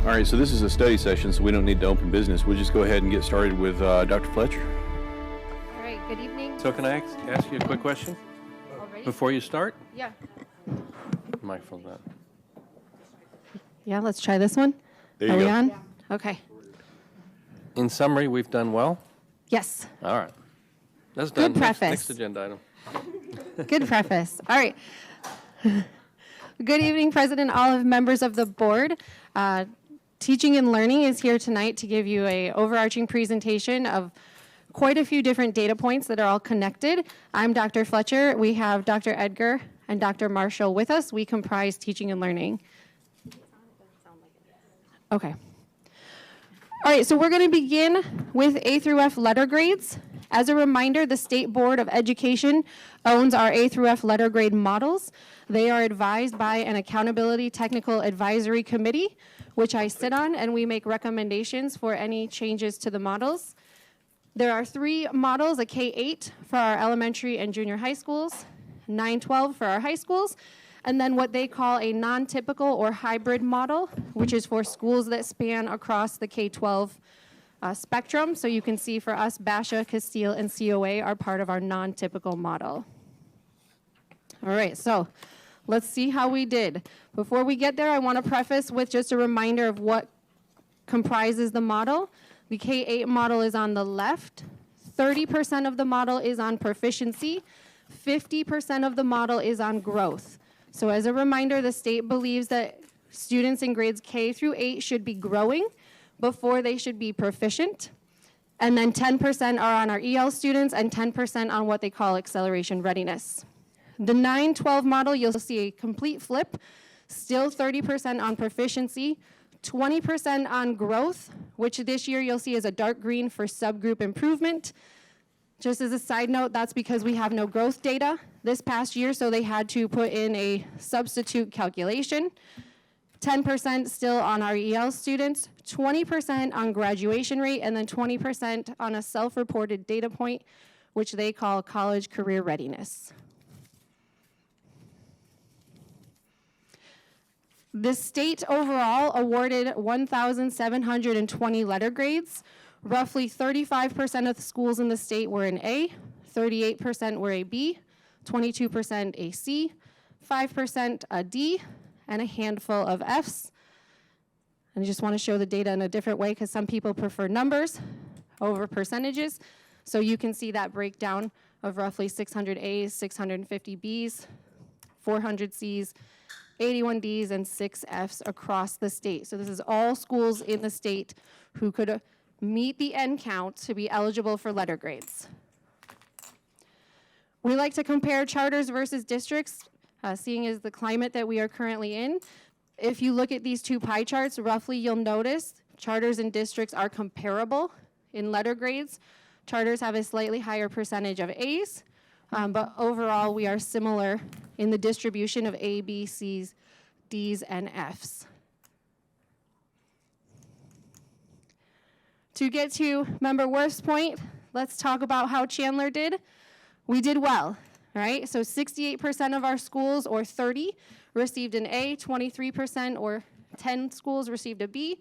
All right, so this is a study session, so we don't need to open business. We'll just go ahead and get started with Dr. Fletcher. All right, good evening. So can I ask you a quick question before you start? Yeah. Microphone's on. Yeah, let's try this one. There you Are we go. on? Okay. In summary, we've done well. Yes. All right. That's Good done. preface. Next agenda item. Good preface. All right. Good evening, President, all of members of the board. Teaching and Learning is here tonight to give you an overarching presentation of quite a few different data points that are all connected. I'm Dr. Fletcher. We have Dr. Edgar and Dr. Marshall with us. We comprise Teaching and Learning. Okay. All right, so we're going to begin with A through F letter grades. As a reminder, the State Board of Education owns our A through F letter grade models. They are advised by an Accountability Technical Advisory Committee, which I sit on, and we make recommendations for any changes to the models. There are 3 models, a K-8 for our elementary and junior high schools, 9-12 for our high schools, and then what they call a non-typical or hybrid model, which is for schools that span across the K-12 spectrum. So you can see for us, Basha, Castile, and COA are part of our non-typical model. All right, so let's see how we did. Before we get there, I want to preface with just a reminder of what comprises the model. The K-8 model is on the left. 30% of the model is on proficiency. 50% of the model is on growth. So as a reminder, the state believes that students in grades K through 8 should be growing before they should be proficient. And then 10% are on our EL students and 10% on what they call acceleration readiness. The 9-12 model, you'll see a complete flip, still 30% on proficiency, 20% on growth, which this year you'll see is a dark green for subgroup improvement. Just as a side note, that's because we have no growth data this past year, so they had to put in a substitute calculation. 10% still on our EL students, 20% on graduation rate, and then 20% on a self-reported data point, which they call college career readiness. The state overall awarded 1,720 letter grades. Roughly 35% of the schools in the state were an A, 38% were a B, 22% a C, 5% a D, and a handful of Fs. And I just want to show the data in a different way because some people prefer numbers over percentages. So you can see that breakdown of roughly 600 A's, 650 B's, 400 C's, 81 D's, and 6 F's across the state. So this is all schools in the state who could meet the N count to be eligible for letter grades. We like to compare charters versus districts, seeing as the climate that we are currently in. If you look at these 2 pie charts, roughly you'll notice charters and districts are comparable in letter grades. Charters have a slightly higher percentage of A's, but overall we are similar in the distribution of A, B, C's, D's, and F's. To get to Member Worth's point, let's talk about how Chandler did. We did well, right? So 68% of our schools, or 30, received an A, 23%, or 10 schools received a B,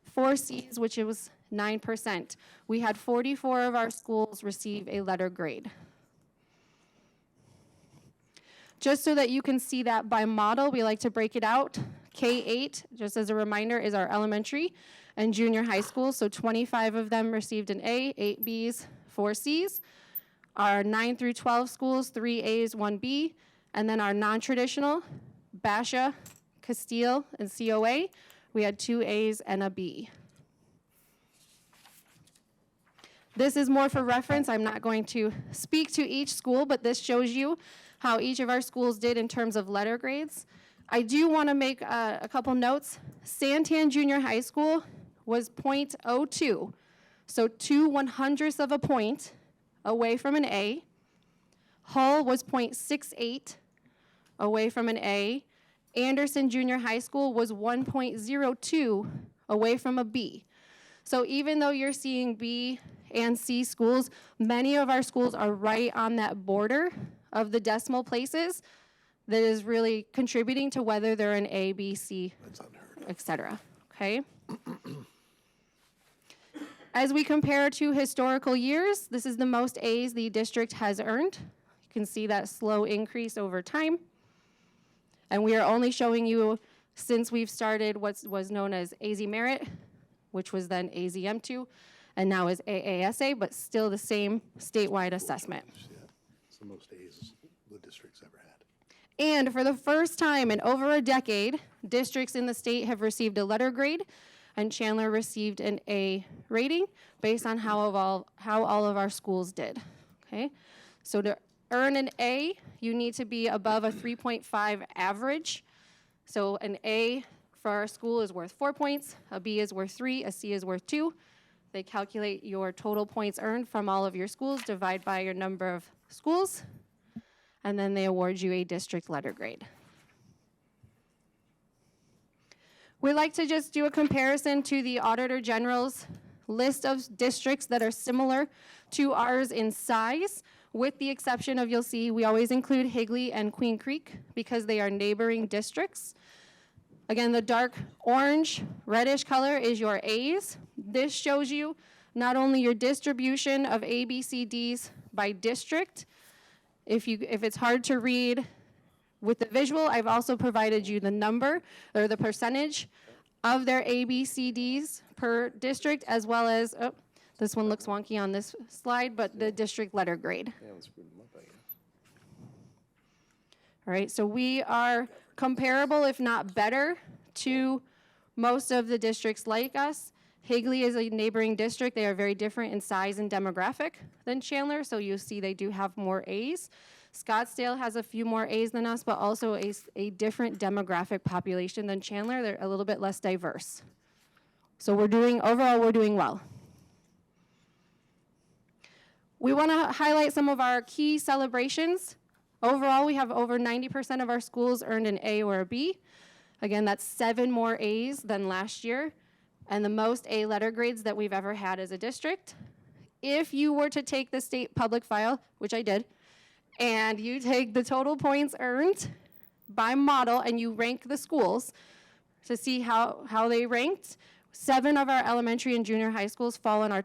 4 C's, which it was 9%. We had 44 of our schools receive a letter grade. Just so that you can see that by model, we like to break it out. K-8, just as a reminder, is our elementary and junior high school, so 25 of them received an A, 8 B's, 4 C's. Our 9 through 12 schools, 3 A's, 1 B, and then our non-traditional, Basha, Castile, and COA, we had 2 A's and a B. This is more for reference. I'm not going to speak to each school, but this shows you how each of our schools did in terms of letter grades. I do want to make a couple notes. Santan Junior High School was .02, so 2/100ths of a point away from an A. Hull was .68 away from an A. Anderson Junior High School was 1.02 away from a B. So even though you're seeing B and C schools, many of our schools are right on that border of the decimal places that is really contributing to whether they're an A, B, C, et cetera. okay? As we compare to historical years, this is the most A's the district has earned. You can see that slow increase over time. And we are only showing you since we've started what was known as AZ Merit, which was then AZM2, and now is AASA, but still the same statewide assessment. Yeah, it's the most A's the district's ever had. And for the first time in over a decade, districts in the state have received a letter grade, and Chandler received an A rating based on how all of our schools did, okay? So to earn an A, you need to be above a 3.5 average. So an A for our school is worth 4 points, a B is worth 3, a C is worth 2. They calculate your total points earned from all of your schools, divide by your number of schools, and then they award you a district letter grade. We like to just do a comparison to the Auditor General's list of districts that are similar to ours in size, with the exception of, you'll see, we always include Higley and Queen Creek because they are neighboring districts. Again, the dark orange, reddish color is your A's. This shows you not only your distribution of A, B, C, D's by district. If it's hard to read with the visual, I've also provided you the number or the percentage of their A, B, C, D's per district, as well as, oh, this one looks wonky on this slide, but the district letter grade. Yeah, let's screw them up, I guess. All right, so we are comparable, if not better, to most of the districts like us. Higley is a neighboring district. They are very different in size and demographic than Chandler, so you see they do have more A's. Scottsdale has a few more A's than us, but also a different demographic population than Chandler. They're a little bit less diverse. So overall, we're doing well. We want to highlight some of our key celebrations. Overall, we have over 90% of our schools earned an A or a B. Again, that's 7 more A's than last year, and the most A letter grades that we've ever had as a district. If you were to take the state public file, which I did, and you take the total points earned by model and you rank the schools to see how they ranked, 7 of our elementary and junior high schools fall in the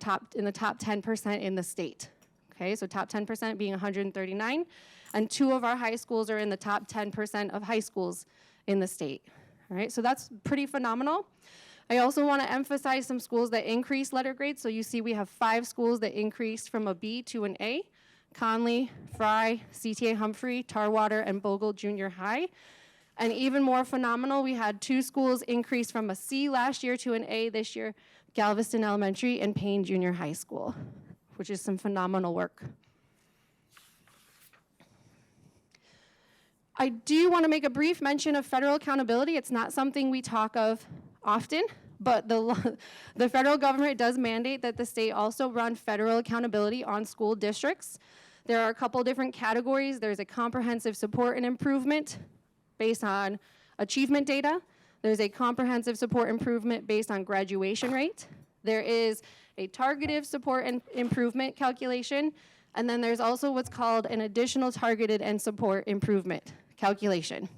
top 10% in the state. Okay, so top 10% being 139, and 2 of our high schools are in the top 10% of high schools in the state. All right, so that's pretty phenomenal. I also want to emphasize some schools that increased letter grades. So you see we have 5 schools that increased from a B to an A: Conley, Fry, CTA Humphrey, Tarwater, and Bogle Junior High. And even more phenomenal, we had 2 schools increase from a C last year to an A this year: Galveston Elementary and Payne Junior High School, which is some phenomenal work. I do want to make a brief mention of federal accountability. It's not something we talk of often, but the federal government does mandate that the state also run federal accountability on school districts. There are a couple different categories. There's a comprehensive support and improvement based on achievement data. There's a comprehensive support improvement based on graduation rate. There is a targeted support and improvement calculation, and then there's also what's called an additional targeted and support improvement calculation.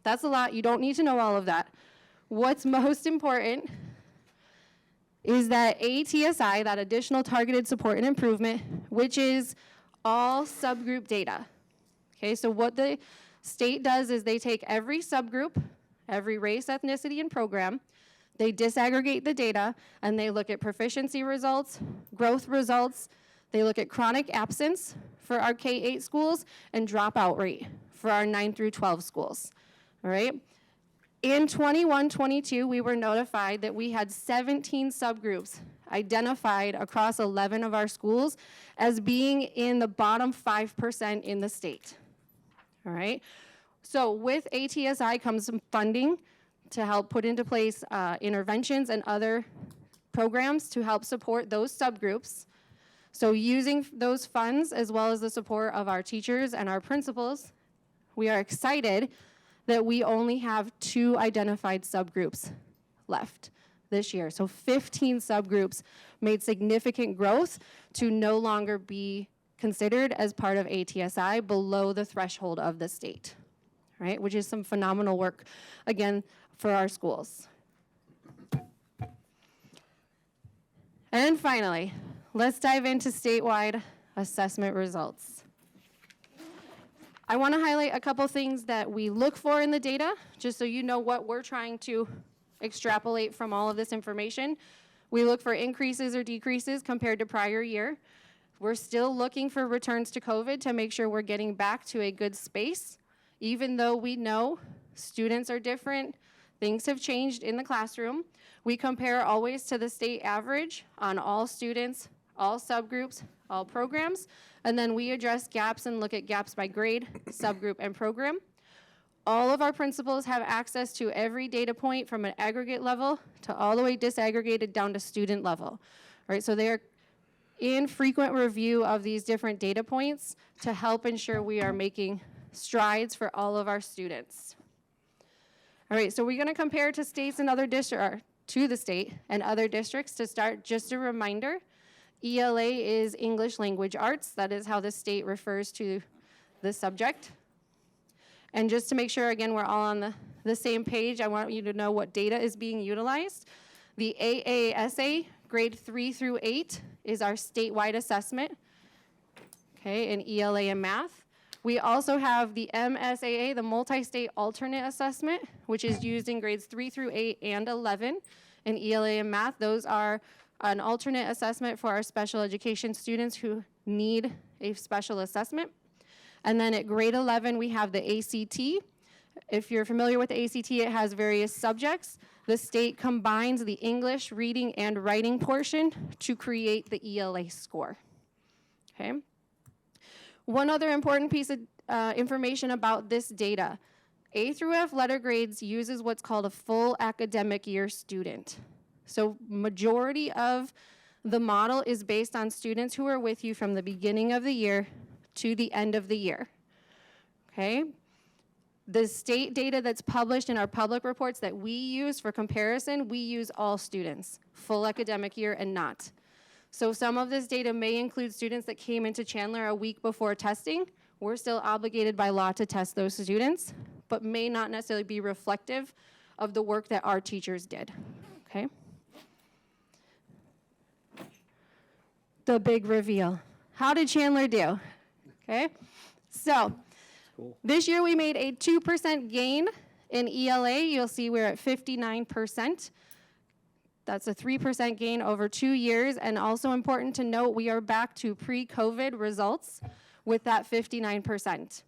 That's a lot. You don't need to know all of that. What's most important is that ATSI, that additional targeted support and improvement, which is all subgroup data. Okay, so what the state does is they take every subgroup, every race, ethnicity, and program, they disaggregate the data, and they look at proficiency results, growth results, they look at chronic absence for our K-8 schools, and dropout rate for our 9 through 12 schools, all right? In 21-22, we were notified that we had 17 subgroups identified across 11 of our schools as being in the bottom 5% in the state, all right? So with ATSI comes some funding to help put into place interventions and other programs to help support those subgroups. So using those funds, as well as the support of our teachers and our principals, we are excited that we only have 2 identified subgroups left this year. So 15 subgroups made significant growth to no longer be considered as part of ATSI below the threshold of the state, right? Which is some phenomenal work, again, for our schools. And finally, let's dive into statewide assessment results. I want to highlight a couple things that we look for in the data, just so you know what we're trying to extrapolate from all of this information. We look for increases or decreases compared to prior year. We're still looking for returns to COVID to make sure we're getting back to a good space, even though we know students are different, things have changed in the classroom. We compare always to the state average on all students, all subgroups, all programs, and then we address gaps and look at gaps by grade, subgroup, and program. All of our principals have access to every data point from an aggregate level to all the way disaggregated down to student level. All right, so they are in frequent review of these different data points to help ensure we are making strides for all of our students. All right, so we're going to compare to states and other districts, to the state and other districts. To start, just a reminder, ELA is English Language Arts. That is how the state refers to the subject. And just to make sure, again, we're all on the same page, I want you to know what data is being utilized. The AASA, grade 3 through 8, is our statewide assessment, okay, in ELA and math. We also have the MSAA, the Multi-State Alternate Assessment, which is used in grades 3 through 8 and 11 in ELA and math. Those are an alternate assessment for our special education students who need a special assessment. And then at grade 11, we have the ACT. If you're familiar with the ACT, it has various subjects. The state combines the English, reading, and writing portion to create the ELA score, okay? One other important piece of information about this data. A through F letter grades uses what's called a full academic year student. So majority of the model is based on students who are with you from the beginning of the year to the end of the year, okay? The state data that's published in our public reports that we use for comparison, we use all students, full academic year and not. So some of this data may include students that came into Chandler a week before testing. We're still obligated by law to test those students, but may not necessarily be reflective of the work that our teachers did, okay? The big reveal. How did Chandler do? Okay, so this year we made a 2% gain in ELA. You'll see we're at 59%. That's a 3% gain over 2 years, and also important to note, we are back to pre-COVID results with that 59%.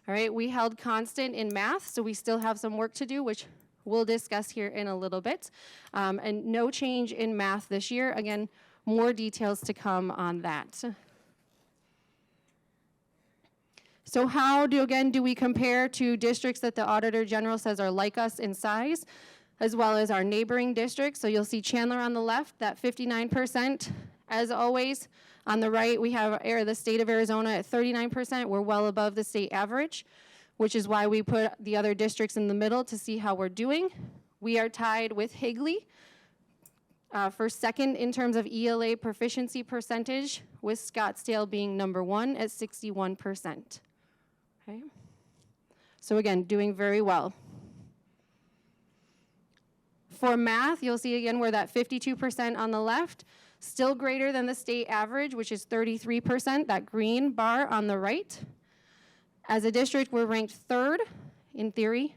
All right, we held constant in math, so we still have some work to do, which we'll discuss here in a little bit. And no change in math this year. Again, more details to come on that. So how do we compare to districts that the Auditor General says are like us in size, as well as our neighboring districts? So you'll see Chandler on the left, that 59%. As always, on the right, we have the state of Arizona at 39%. We're well above the state average, which is why we put the other districts in the middle to see how we're doing. We are tied with Higley for second in terms of ELA proficiency percentage, with Scottsdale being number 1 at 61%. Okay. So again, doing very well. For math, you'll see again we're that 52% on the left, still greater than the state average, which is 33%, that green bar on the right. As a district, we're ranked 3rd, in theory,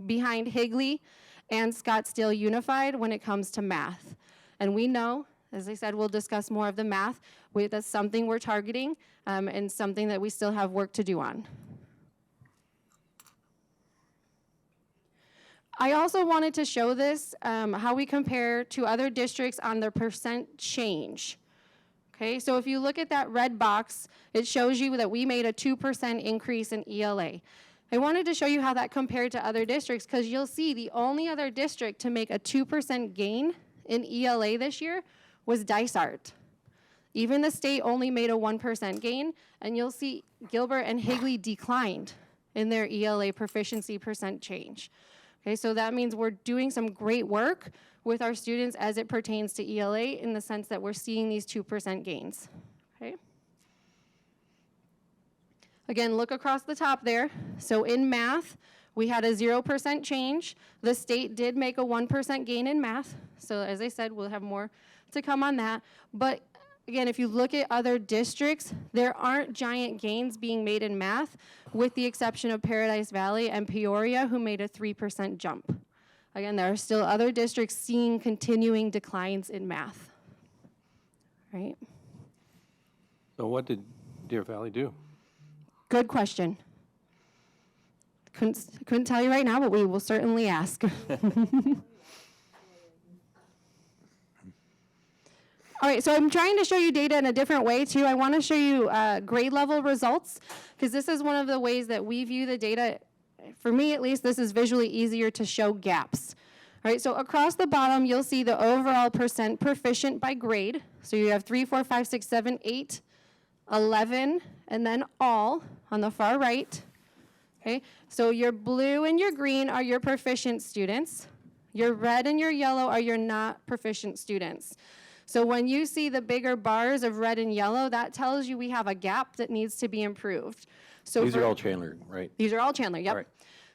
behind Higley and Scottsdale Unified when it comes to math. And we know, as I said, we'll discuss more of the math. That's something we're targeting and something that we still have work to do on. I also wanted to show this, how we compare to other districts on their percent change. Okay, so if you look at that red box, it shows you that we made a 2% increase in ELA. I wanted to show you how that compared to other districts, because you'll see the only other district to make a 2% gain in ELA this year was Dysart. Even the state only made a 1% gain, and you'll see Gilbert and Higley declined in their ELA proficiency percent change. Okay, so that means we're doing some great work with our students as it pertains to ELA in the sense that we're seeing these 2% gains, okay? Again, look across the top there. So in math, we had a 0% change. The state did make a 1% gain in math. So as I said, we'll have more to come on that. But again, if you look at other districts, there aren't giant gains being made in math, with the exception of Paradise Valley and Peoria, who made a 3% jump. Again, there are still other districts seeing continuing declines in math, right? So what did Deer Valley do? Good question. Couldn't tell you right now, but we will certainly ask. All right, so I'm trying to show you data in a different way too. I want to show you grade level results, because this is one of the ways that we view the data. For me, at least, this is visually easier to show gaps. All right, so across the bottom, you'll see the overall percent proficient by grade. So you have 3, 4, 5, 6, 7, 8, 11, and then all on the far right. Okay, so your blue and your green are your proficient students. Your red and your yellow are your not proficient students. So when you see the bigger bars of red and yellow, that tells you we have a gap that needs to be improved. So These are all Chandler, right? These are all Chandler, yep. All right.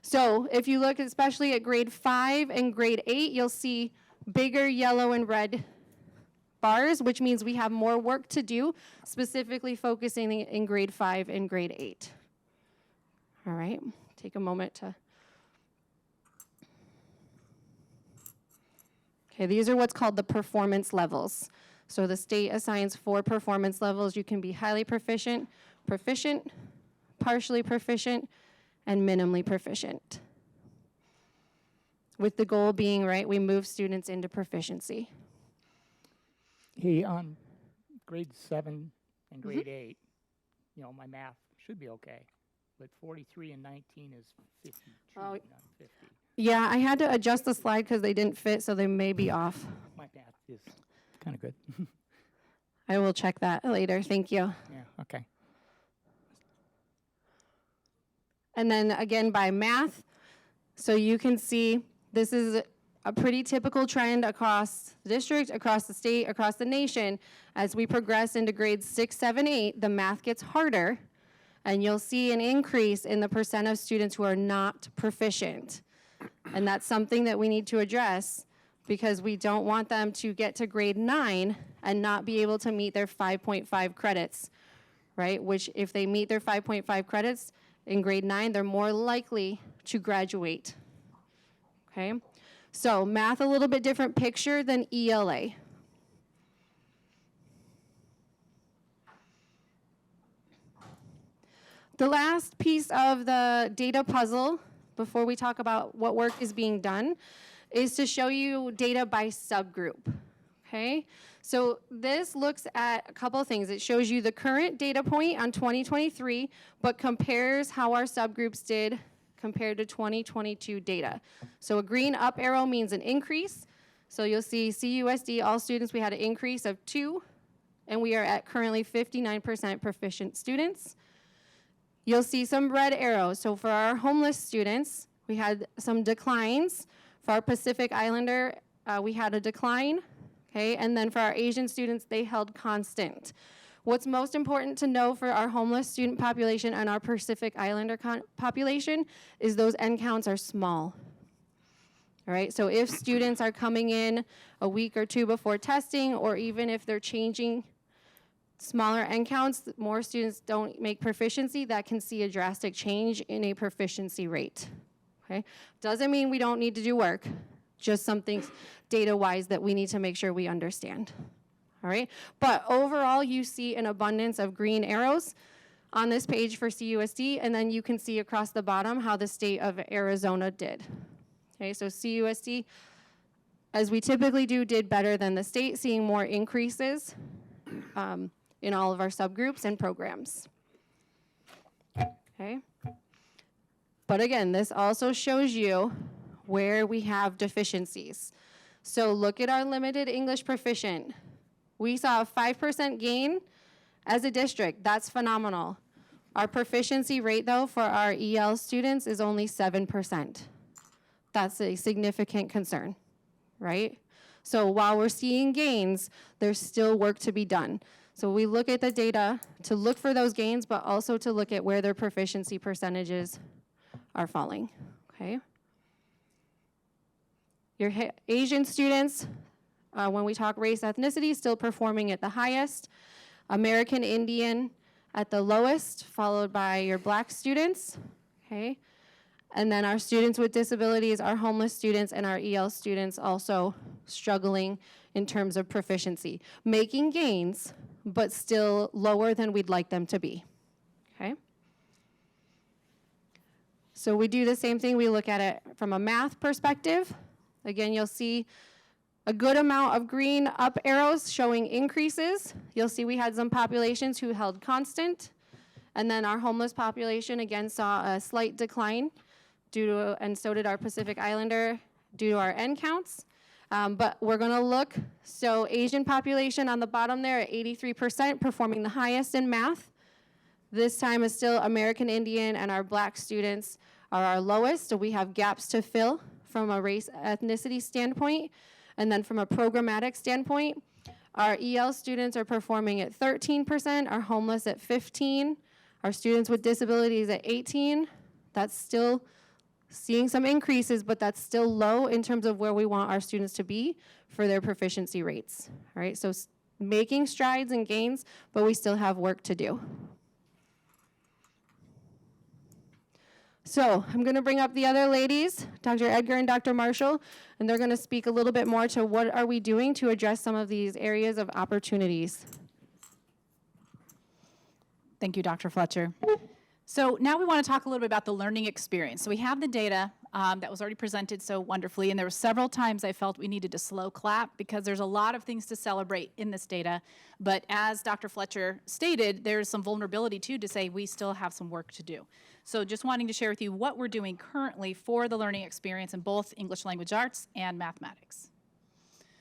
So if you look especially at grade 5 and grade 8, you'll see bigger yellow and red bars, which means we have more work to do, specifically focusing in grade 5 and grade 8. All right, take a moment to... Okay, these are what's called the performance levels. So the state assigns 4 performance levels. You can be highly proficient, proficient, partially proficient, and minimally proficient. With the goal being, right, we move students into proficiency. Hey, on grade 7 and grade 8, you know, my math should be okay. But 43 and 19 is 52, Oh. not 50. Yeah, I had to adjust the slide because they didn't fit, so they may be off. My math is kind of good. I will check that later, thank you. Yeah, okay. And then again by math, so you can see this is a pretty typical trend across the district, across the state, across the nation. As we progress into grades 6, 7, 8, the math gets harder, and you'll see an increase in the percent of students who are not proficient. And that's something that we need to address, because we don't want them to get to grade 9 and not be able to meet their 5.5 credits, right? Which if they meet their 5.5 credits in grade 9, they're more likely to graduate, okay? So math, a little bit different picture than ELA. The last piece of the data puzzle, before we talk about what work is being done, is to show you data by subgroup, okay? So this looks at a couple of things. It shows you the current data point on 2023, but compares how our subgroups did compared to 2022 data. So a green up arrow means an increase. So you'll see CUSD, all students, we had an increase of 2, and we are at currently 59% proficient students. You'll see some red arrows. So for our homeless students, we had some declines. For our Pacific Islander, we had a decline, okay? And then for our Asian students, they held constant. What's most important to know for our homeless student population and our Pacific Islander population is those end counts are small. All right, so if students are coming in a week or 2 before testing, or even if they're changing smaller end counts, more students don't make proficiency, that can see a drastic change in a proficiency rate, okay? Doesn't mean we don't need to do work, just something data-wise that we need to make sure we understand, all right? But overall, you see an abundance of green arrows on this page for CUSD, and then you can see across the bottom how the state of Arizona did. Okay, so CUSD, as we typically do, did better than the state, seeing more increases in all of our subgroups and programs. Okay? But again, this also shows you where we have deficiencies. So look at our limited English proficient. We saw a 5% gain as a district. That's phenomenal. Our proficiency rate, though, for our EL students is only 7%. That's a significant concern, right? So while we're seeing gains, there's still work to be done. So we look at the data to look for those gains, but also to look at where their proficiency percentages are falling, okay? Your Asian students, When we talk race, ethnicity, still performing at the highest. American Indian at the lowest, followed by your Black students, okay? And then our students with disabilities, our homeless students, and our EL students also struggling in terms of proficiency. Making gains, but still lower than we'd like them to be, okay? So we do the same thing. We look at it from a math perspective. Again, you'll see a good amount of green up arrows showing increases. You'll see we had some populations who held constant. And then our homeless population, again, saw a slight decline and so did our Pacific Islander due to our end counts. But we're going to look, so Asian population on the bottom there at 83%, performing the highest in math. This time is still American Indian, and our Black students are our lowest, so we have gaps to fill from a race ethnicity standpoint. And then from a programmatic standpoint, our EL students are performing at 13%, our homeless at 15%, our students with disabilities at 18%. That's still seeing some increases, but that's still low in terms of where we want our students to be for their proficiency rates. All right, so making strides and gains, but we still have work to do. So I'm going to bring up the other ladies, Dr. Edgar and Dr. Marshall, and they're going to speak a little bit more to what are we doing to address some of these areas of opportunities. Thank you, Dr. Fletcher. So now we want to talk a little bit about the learning experience. So we have the data that was already presented so wonderfully, and there were several times I felt we needed to slow clap because there's a lot of things to celebrate in this data. But as Dr. Fletcher stated, there's some vulnerability too to say we still have some work to do. So just wanting to share with you what we're doing currently for the learning experience in both English language arts and mathematics.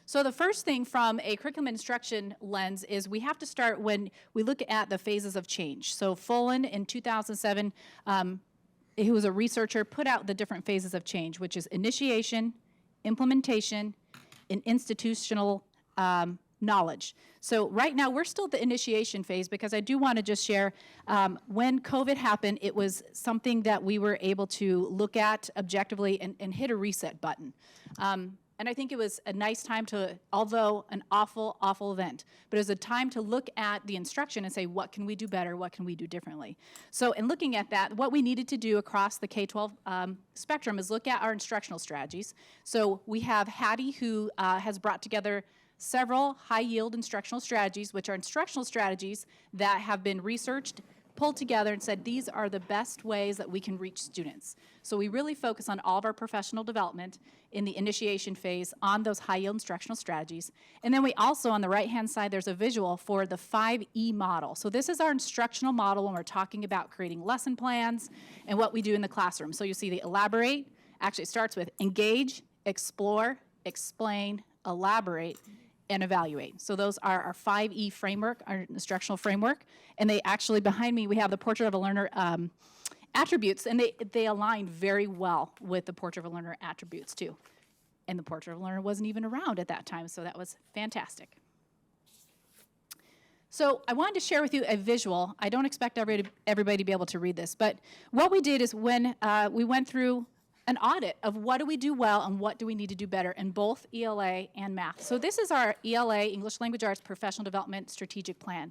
So the first thing from a curriculum instruction lens is we have to start when we look at the phases of change. So Fullen in 2007, who was a researcher, put out the different phases of change, which is initiation, implementation, and institutional knowledge. So right now we're still at the initiation phase because I do want to just share when COVID happened, it was something that we were able to look at objectively and hit a reset button. And I think it was a nice time to, although an awful, awful event, but it was a time to look at the instruction and say, what can we do better? What can we do differently? So in looking at that, what we needed to do across the K-12 spectrum is look at our instructional strategies. So we have Hattie, who has brought together several high-yield instructional strategies, which are instructional strategies that have been researched, pulled together and said these are the best ways that we can reach students. So we really focus on all of our professional development in the initiation phase on those high-yield instructional strategies. And then we also, on the right-hand side, there's a visual for the 5E model. So this is our instructional model when we're talking about creating lesson plans and what we do in the classroom. So you see the elaborate, actually it starts with engage, explore, explain, elaborate, and evaluate. So those are our 5E framework, our instructional framework. And they actually, behind me, we have the Portrait of a Learner attributes, and they align very well with the Portrait of a Learner attributes too. And the Portrait of a Learner wasn't even around at that time, so that was fantastic. So I wanted to share with you a visual. I don't expect everybody to be able to read this, but what we did is when we went through an audit of what do we do well and what do we need to do better in both ELA and math. So this is our ELA, English Language Arts Professional Development Strategic Plan.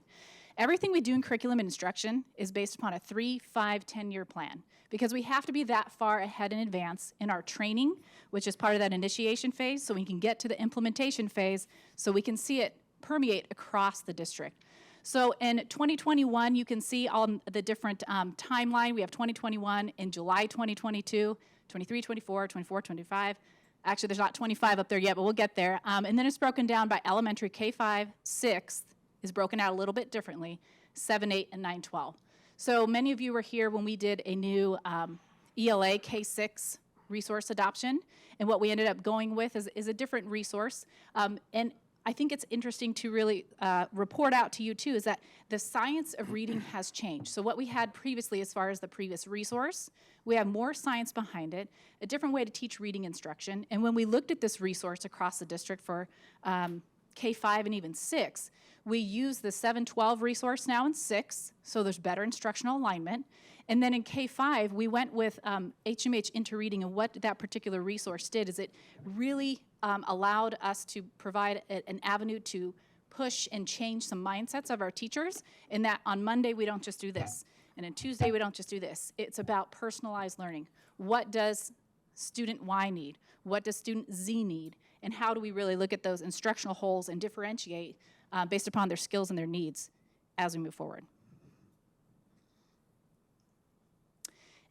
Everything we do in curriculum and instruction is based upon a 3, 5, 10-year plan because we have to be that far ahead in advance in our training, which is part of that initiation phase, so we can get to the implementation phase so we can see it permeate across the district. So in 2021, you can see all the different timeline. We have 2021 in July 2022, 23, 24, 24, 25. Actually, there's not 25 up there yet, but we'll get there. And then it's broken down by elementary K-5, 6th is broken out a little bit differently, 7, 8, and 9, 12. So many of you were here when we did a new ELA K-6 resource adoption, and what we ended up going with is a different resource. And I think it's interesting to really report out to you too is that the science of reading has changed. So what we had previously as far as the previous resource, we have more science behind it, a different way to teach reading instruction. And when we looked at this resource across the district for K-5 and even 6, we use the 7-12 resource now in 6, so there's better instructional alignment. And then in K-5, we went with HMH Interreading, and what that particular resource did is it really allowed us to provide an avenue to push and change some mindsets of our teachers, in that on Monday we don't just do this, and on Tuesday we don't just do this. It's about personalized learning. What does student Y need? What does student Z need? And how do we really look at those instructional holes and differentiate based upon their skills and their needs as we move forward?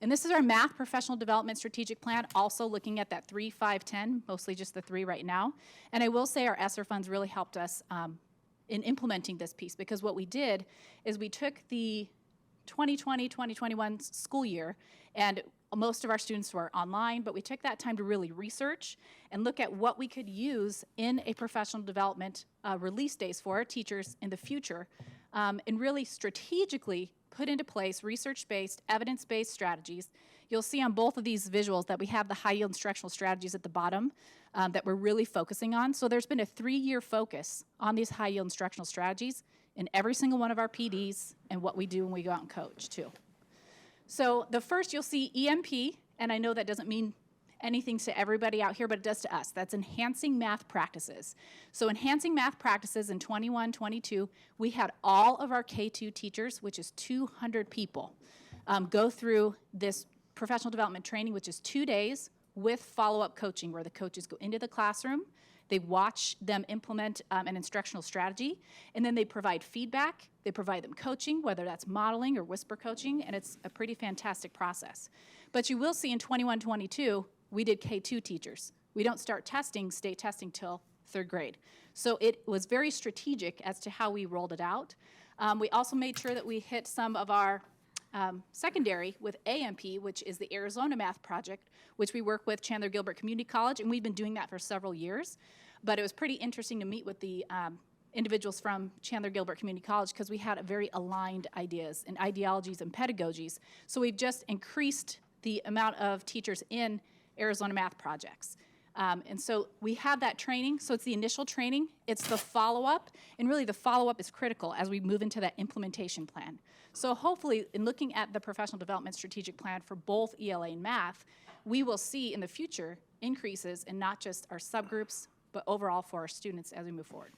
And this is our math professional development strategic plan, also looking at that 3, 5, 10, mostly just the 3 right now. And I will say our ESSER funds really helped us in implementing this piece, because what we did is we took the 2020-2021 school year, and most of our students were online, but we took that time to really research and look at what we could use in a professional development release days for our teachers in the future, and really strategically put into place research-based, evidence-based strategies. You'll see on both of these visuals that we have the high-yield instructional strategies at the bottom that we're really focusing on. So there's been a 3-year focus on these high-yield instructional strategies in every single one of our PDs and what we do when we go out and coach, too. So the first, you'll see EMP, and I know that doesn't mean anything to everybody out here, but it does to us. That's enhancing math practices. So enhancing math practices in 21, 22, we had all of our K2 teachers, which is 200 people, go through this professional development training, which is 2 days with follow-up coaching, where the coaches go into the classroom, they watch them implement an instructional strategy, and then they provide feedback. They provide them coaching, whether that's modeling or whisper coaching, and it's a pretty fantastic process. But you will see in 21, 22, we did K2 teachers. We don't start testing, state testing, till 3rd grade. So it was very strategic as to how we rolled it out. We also made sure that we hit some of our secondary with AMP, which is the Arizona Math Project, which we work with Chandler Gilbert Community College, and we've been doing that for several years. But it was pretty interesting to meet with the individuals from Chandler Gilbert Community College, because we had very aligned ideas and ideologies and pedagogies. So we've just increased the amount of teachers in Arizona Math Projects. And so we have that training. So it's the initial training, it's the follow-up, and really the follow-up is critical as we move into that implementation plan. So hopefully, in looking at the professional development strategic plan for both ELA and math, we will see in the future increases in not just our subgroups, but overall for our students as we move forward.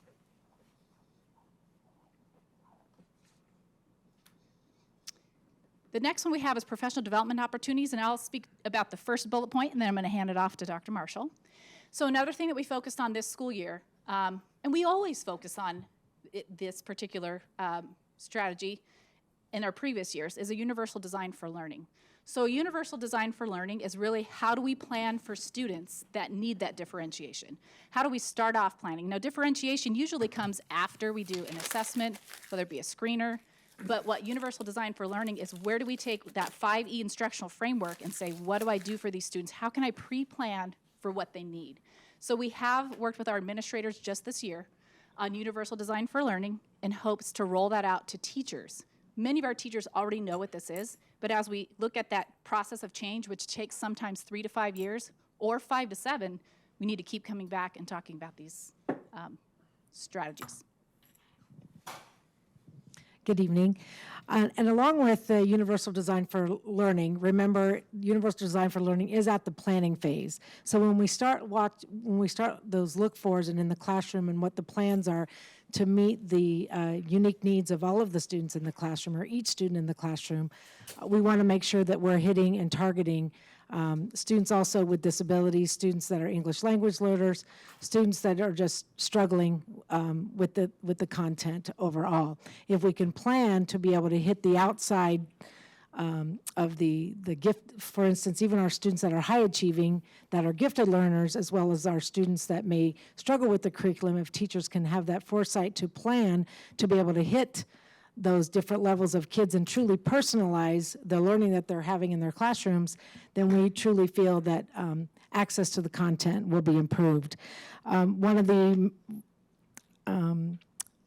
The next one we have is professional development opportunities, and I'll speak about the first bullet point, and then I'm going to hand it off to Dr. Marshall. So another thing that we focused on this school year, and we always focus on this particular strategy in our previous years, is a universal design for learning. So a universal design for learning is really, how do we plan for students that need that differentiation? How do we start off planning? Now, differentiation usually comes after we do an assessment, whether it be a screener. But what universal design for learning is, where do we take that 5E instructional framework and say, what do I do for these students? How can I pre-plan for what they need? So we have worked with our administrators just this year on universal design for learning in hopes to roll that out to teachers. Many of our teachers already know what this is, but as we look at that process of change, which takes sometimes 3 to 5 years or 5 to 7, we need to keep coming back and talking about these strategies. Good evening. And along with the Universal Design for Learning, remember, Universal Design for Learning is at the planning phase. So when we start those look-fors and in the classroom and what the plans are to meet the unique needs of all of the students in the classroom, or each student in the classroom, we want to make sure that we're hitting and targeting students also with disabilities, students that are English language learners, students that are just struggling with the content overall. If we can plan to be able to hit the outside of the gift, for instance, even our students that are high achieving, that are gifted learners, as well as our students that may struggle with the curriculum, if teachers can have that foresight to plan to be able to hit those different levels of kids and truly personalize the learning that they're having in their classrooms, then we truly feel that access to the content will be improved. One of the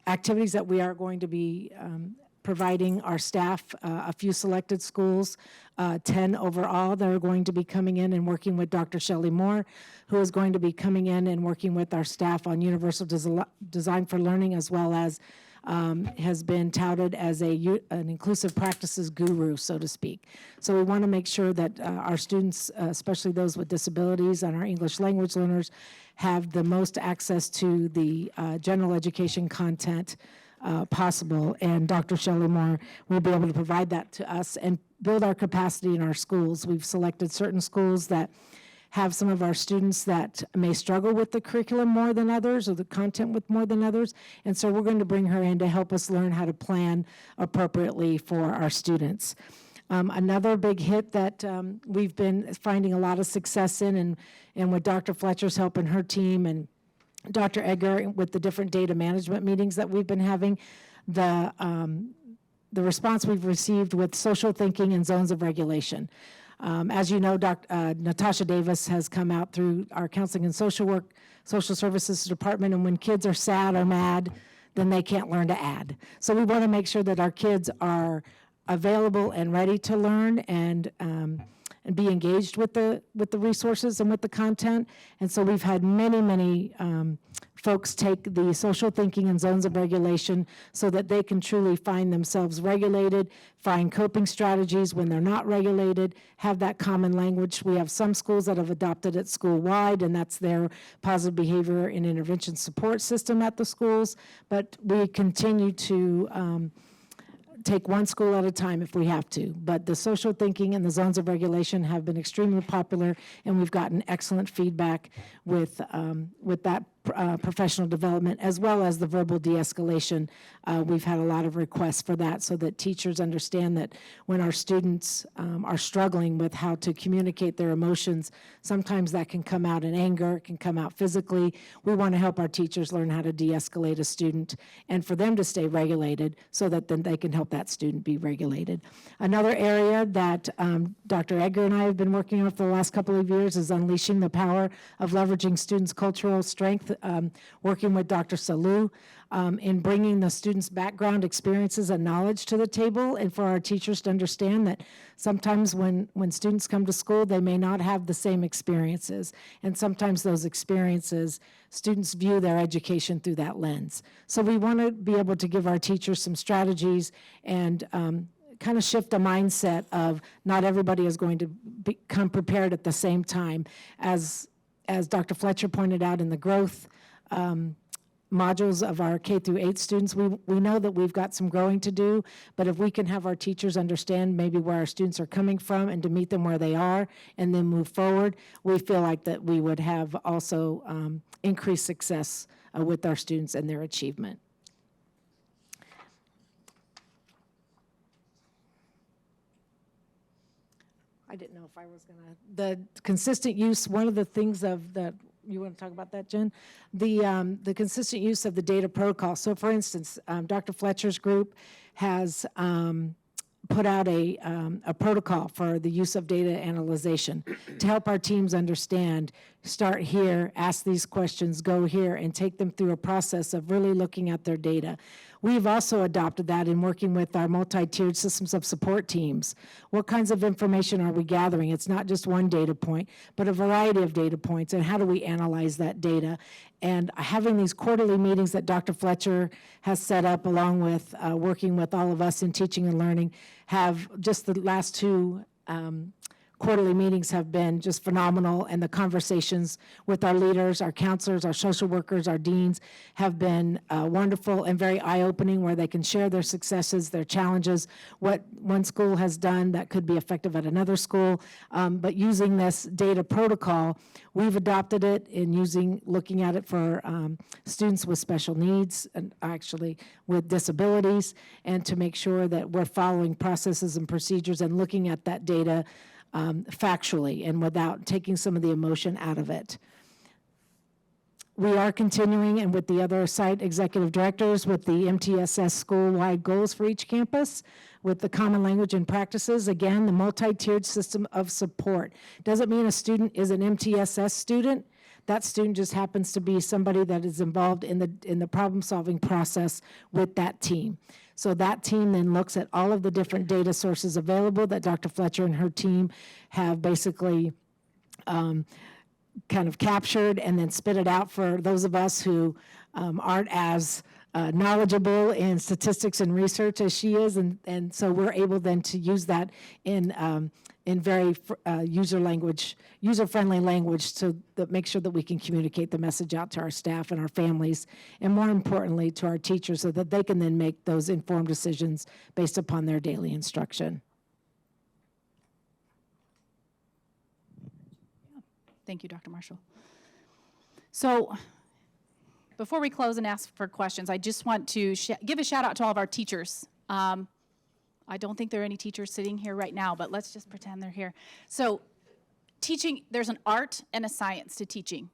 activities that we are going to be providing our staff, a few selected schools, 10 overall, that are going to be coming in and working with Dr. Shelley Moore, who is going to be coming in and working with our staff on universal design for learning, as well as has been touted as an inclusive practices guru, so to speak. So we want to make sure that our students, especially those with disabilities and our English language learners, have the most access to the general education content possible. And Dr. Shelley Moore will be able to provide that to us and build our capacity in our schools. We've selected certain schools that have some of our students that may struggle with the curriculum more than others or the content with more than others. And so we're going to bring her in to help us learn how to plan appropriately for our students. Another big hit that we've been finding a lot of success in, and with Dr. Fletcher's help and her team, and Dr. Edgar with the different data management meetings that we've been having, the response we've received with social thinking and zones of regulation. As you know, Natasha Davis has come out through our counseling and social services department, and when kids are sad or mad, then they can't learn to add. So we want to make sure that our kids are available and ready to learn and be engaged with the resources and with the content. And so we've had many folks take the social thinking and zones of regulation so that they can truly find themselves regulated, find coping strategies when they're not regulated, have that common language. We have some schools that have adopted it school-wide, and that's their positive behavior and intervention support system at the schools. But we continue to take one school at a time if we have to. But the social thinking and the zones of regulation have been extremely popular, and we've gotten excellent feedback with that professional development, as well as the verbal de-escalation. We've had a lot of requests for that so that teachers understand that when our students are struggling with how to communicate their emotions, sometimes that can come out in anger, it can come out physically. We want to help our teachers learn how to de-escalate a student and for them to stay regulated so that then they can help that student be regulated. Another area that Dr. Edgar and I have been working on for the last couple of years is unleashing the power of leveraging students' cultural strength, working with Dr. Salou in bringing the students' background, experiences, and knowledge to the table, and for our teachers to understand that sometimes when students come to school, they may not have the same experiences, and sometimes those experiences, students view their education through that lens. So we want to be able to give our teachers some strategies and kind of shift a mindset of not everybody is going to become prepared at the same time. As Dr. Fletcher pointed out in the growth modules of our K through 8 students, we know that we've got some growing to do, but if we can have our teachers understand maybe where our students are coming from and to meet them where they are and then move forward, we feel like that we would have also increased success with our students and their achievement. I didn't know if I was gonna, the consistent use, one of the things of the, you want to talk about that, Jen? The consistent use of the data protocol. So for instance, Dr. Fletcher's group has put out a protocol for the use of data analyzation to help our teams understand, start here, ask these questions, go here, and take them through a process of really looking at their data. We've also adopted that in working with our multi-tiered systems of support teams. What kinds of information are we gathering? It's not just one data point, but a variety of data points, and how do we analyze that data? And having these quarterly meetings that Dr. Fletcher has set up along with working with all of us in teaching and learning, have just the last two quarterly meetings have been just phenomenal, and the conversations with our leaders, our counselors, our social workers, our deans have been wonderful and very eye-opening, where they can share their successes, their challenges, what one school has done that could be effective at another school. But using this data protocol, we've adopted it in looking at it for students with special needs and actually with disabilities, and to make sure that we're following processes and procedures and looking at that data factually and without taking some of the emotion out of it. We are continuing, and with the other site executive directors, with the MTSS school-wide goals for each campus, with the common language and practices, again, the multi-tiered system of support. Doesn't mean a student is an MTSS student. That student just happens to be somebody that is involved in the problem-solving process with that team. So that team then looks at all of the different data sources available that Dr. Fletcher and her team have basically kind of captured and then spit it out for those of us who aren't as knowledgeable in statistics and research as she is, and so we're able then to use that in very user-friendly language to make sure that we can communicate the message out to our staff and our families, and more importantly, to our teachers, so that they can then make those informed decisions based upon their daily instruction. Thank you, Dr. Marshall. So before we close and ask for questions, I just want to give a shout out to all of our teachers. I don't think there are any teachers sitting here right now, but let's just pretend they're here. So teaching, there's an art and a science to teaching.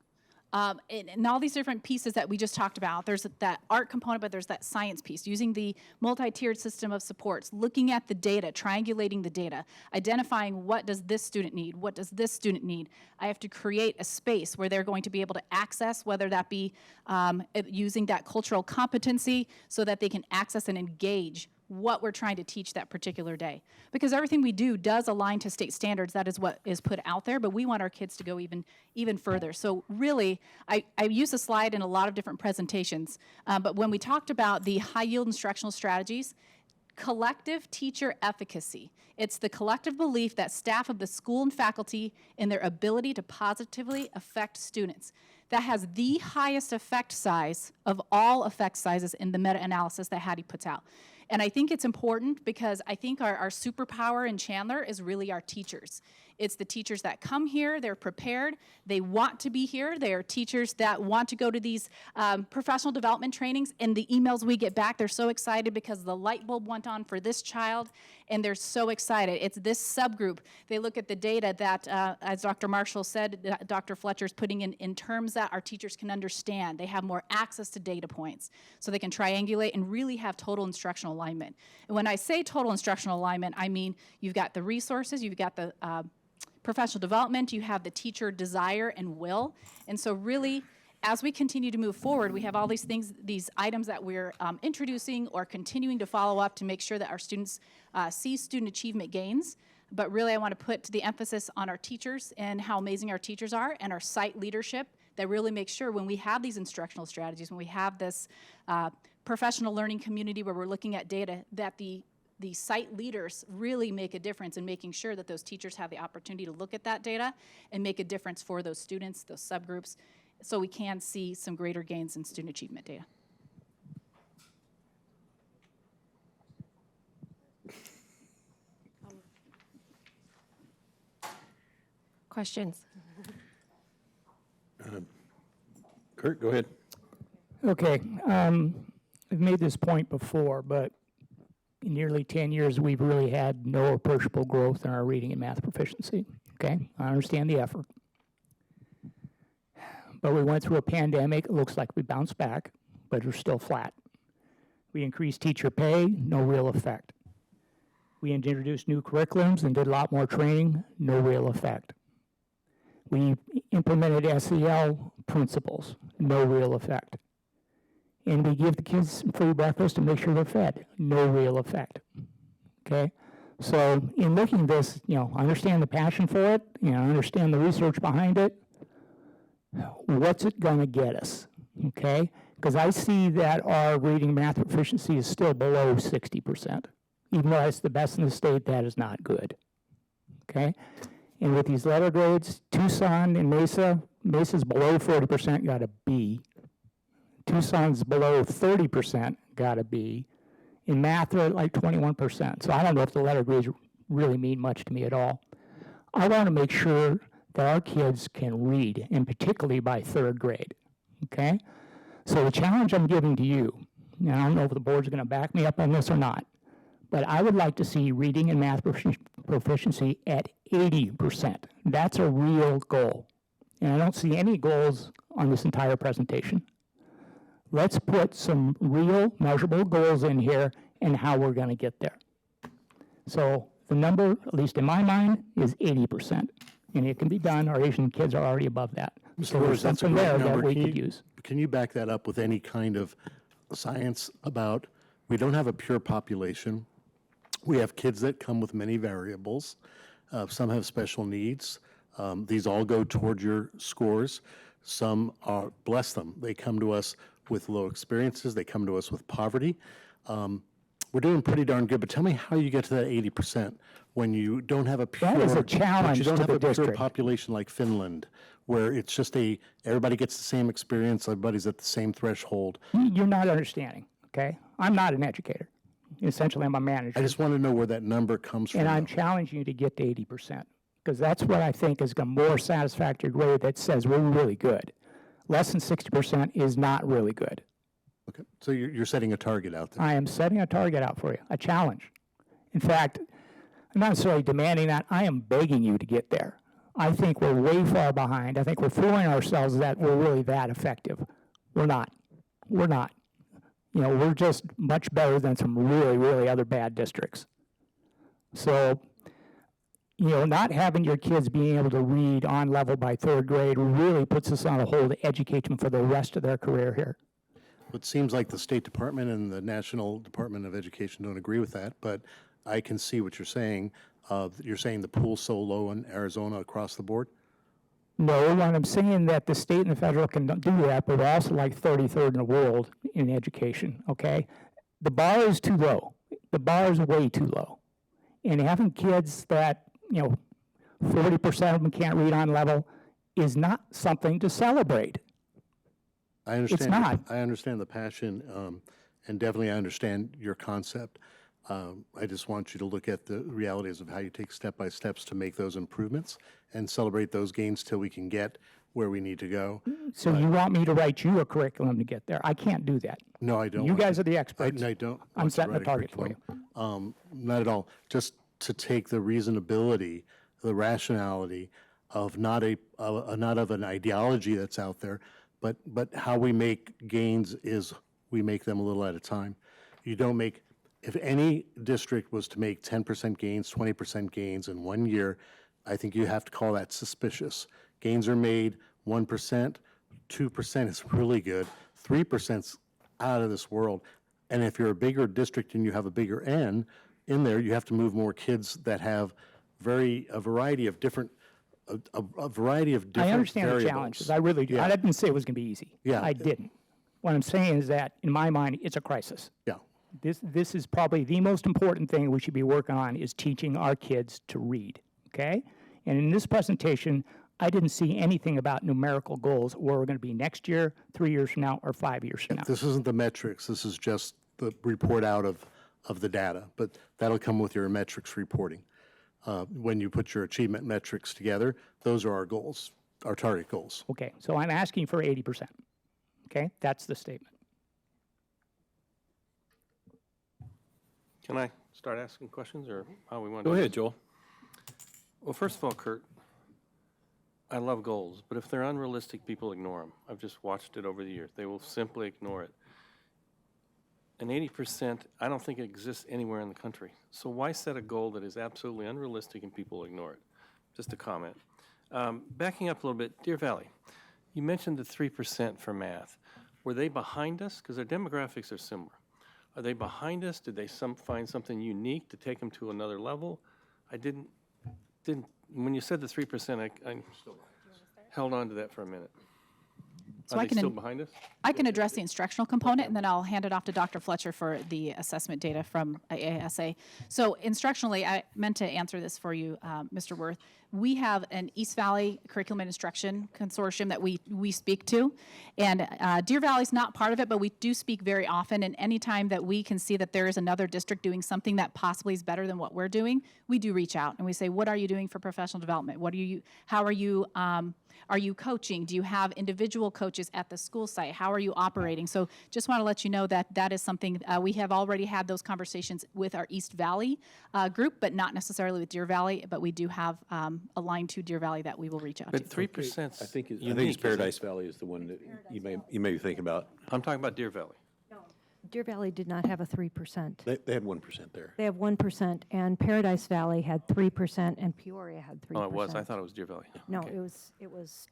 And all these different pieces that we just talked about, there's that art component, but there's that science piece, using the multi-tiered system of supports, looking at the data, triangulating the data, identifying what does this student need, what does this student need. I have to create a space where they're going to be able to access, whether that be using that cultural competency so that they can access and engage what we're trying to teach that particular day. Because everything we do does align to state standards. That is what is put out there, but we want our kids to go even further. So really, I use a slide in a lot of different presentations, but when we talked about the high-yield instructional strategies, collective teacher efficacy. It's the collective belief that staff of the school and faculty in their ability to positively affect students. That has the highest effect size of all effect sizes in the meta-analysis that Hattie puts out. And I think it's important because I think our superpower in Chandler is really our teachers. It's the teachers that come here, they're prepared, they want to be here, they are teachers that want to go to these professional development trainings, and the emails we get back, they're so excited because the light bulb went on for this child, and they're so excited. It's this subgroup. They look at the data that, as Dr. Marshall said, Dr. Fletcher's putting in terms that our teachers can understand. They have more access to data points, so they can triangulate and really have total instructional alignment. And when I say total instructional alignment, I mean you've got the resources, you've got the professional development, you have the teacher desire and will. And so really, as we continue to move forward, we have all these things, these items that we're introducing or continuing to follow up to make sure that our students see student achievement gains. But really, I want to put the emphasis on our teachers and how amazing our teachers are, and our site leadership that really makes sure when we have these instructional strategies, when we have this professional learning community where we're looking at data, that the site leaders really make a difference in making sure that those teachers have the opportunity to look at that data and make a difference for those students, those subgroups, so we can see some greater gains in student achievement data. Questions? Kurt, go ahead. Okay, I've made this point before, but in nearly 10 years, we've really had no appreciable growth in our reading and math proficiency, okay? I understand the effort. But we went through a pandemic. It looks like we bounced back, but we're still flat. We increased teacher pay, no real effect. We introduced new curriculums and did a lot more training, no real effect. We implemented SEL principles, no real effect. And we give the kids free breakfast to make sure they're fed, no real effect, okay? So in looking at this, I understand the passion for it, I understand the research behind it. What's it gonna get us, okay? Because I see that our reading math proficiency is still below 60%. Even though it's the best in the state, that is not good, okay? And with these letter grades, Tucson and Mesa's below 40%, got a B. Tucson's below 30%, got a B. In math, they're at like 21%. So I don't know if the letter grades really mean much to me at all. I want to make sure that our kids can read, and particularly by third grade, okay? So the challenge I'm giving to you, and I don't know if the board's going to back me up on this or not, but I would like to see reading and math proficiency at 80%. That's a real goal. And I don't see any goals on this entire presentation. Let's put some real measurable goals in here and how we're going to get there. So the number, at least in my mind, is 80%. And it can be done. Our Asian kids are already above that. So there's something there that we could use. Can you back that up with any kind of science about, we don't have a pure population. We have kids that come with many variables. Some have special needs. These all go toward your scores. Some are, bless them, they come to us with low experiences. They come to us with poverty. We're doing pretty darn good, but tell me how you get to that 80% when you don't have a pure... That is a but challenge you don't to have the a pure district. population like Finland, where it's just everybody gets the same experience, everybody's at the same threshold. You're not understanding, okay? I'm not an educator. Essentially, I'm a manager. I just want to know where that number comes from. And I'm though. challenging you to get to 80%, because that's what I think is a more satisfactory grade that says we're really good. Less than 60% is not really good. Okay, so you're setting a target out there. I am setting a target out for you, a challenge. In fact, I'm not necessarily demanding that. I am begging you to get there. I think we're way far behind. I think we're fooling ourselves that we're really that effective. We're not. We're not. You know, we're just much better than some really, really other bad districts. So, you know, not having your kids being able to read on level by third grade really puts us on a hold to educate them for the rest of their career here. It seems like the State Department and the National Department of Education don't agree with that, but I can see what you're saying. You're saying the pool's so low in Arizona across the board? No, when I'm saying that the state and the federal can do that, but we're also like 33rd in the world in education, okay? The bar is too low. The bar is way too low. And having kids that, you know, 40% of them can't read on level is not something to celebrate. I understand. It's not. I understand the passion, and definitely I understand your concept. I just want you to look at the realities of how you take step-by steps to make those improvements and celebrate those gains till we can get where we need to go. So you want me to write you a curriculum to get there? I can't do that. No, I don't. You want guys to. are the experts. I don't. I'm want to setting a write target for you. curriculum. Not at all. Just to take the reasonability, the rationality of not of an ideology that's out there, but how we make gains is we make them a little at a time. You don't make, if any district was to make 10% gains, 20% gains in 1 year, I think you have to call that suspicious. Gains are made 1%, 2% is really good, 3%'s out of this world. And if you're a bigger district and you have a bigger N in there, you have to move more kids that have a variety of different I understand variables. the challenges. I really do. Yeah. I didn't say it was going to be easy. Yeah. I didn't. What I'm saying is that, in my mind, it's a crisis. Yeah. This is probably the most important thing we should be working on is teaching our kids to read, okay? And in this presentation, I didn't see anything about numerical goals, where we're going to be next year, 3 years from now, or 5 years from now. This isn't the metrics, this is just the report out of the data, but that'll come with your metrics reporting. When you put your achievement metrics together, those are our goals, our target goals. Okay, so I'm asking for 80%, okay? That's the statement. Can I start asking questions, or how we want to Go do ahead, this? Joel. Well, first of all, Kurt, I love goals, but if they're unrealistic, people ignore them. I've just watched it over the years. They will simply ignore it. And 80%, I don't think it exists anywhere in the country. So why set a goal that is absolutely unrealistic and people ignore it? Just a comment. Backing up a little bit, Deer Valley, you mentioned the 3% for math. Were they behind us? Because their demographics are similar. Are they behind us? Did they find something unique to take them to another level? I didn't. When you said the 3%, I held on to that for a minute. So Are I they can still behind us? I can address the instructional component, and then I'll hand it off to Dr. Fletcher for the assessment data from AASA. So instructionally, I meant to answer this for you, Mr. Worth. We have an East Valley Curriculum and Instruction Consortium that we speak to, and Deer Valley's not part of it, but we do speak very often, and anytime that we can see that there is another district doing something that possibly is better than what we're doing, we do reach out, and we say, what are you doing for professional development? How are you coaching? Do you have individual coaches at the school site? How are you operating? So just want to let you know that that is something, we have already had those conversations with our East Valley group, but not necessarily with Deer Valley, but we do have a line to Deer Valley that we will reach out to. But 3%. I think it's unique, isn't it? Paradise Valley is the one that you may be thinking about. I'm talking about Deer Valley. Deer Valley did not have a 3%. They had 1% there. They have 1%, and Paradise Valley had 3%, and Peoria had 3%. Oh, it was? I thought it was Deer Valley. No, Okay. it was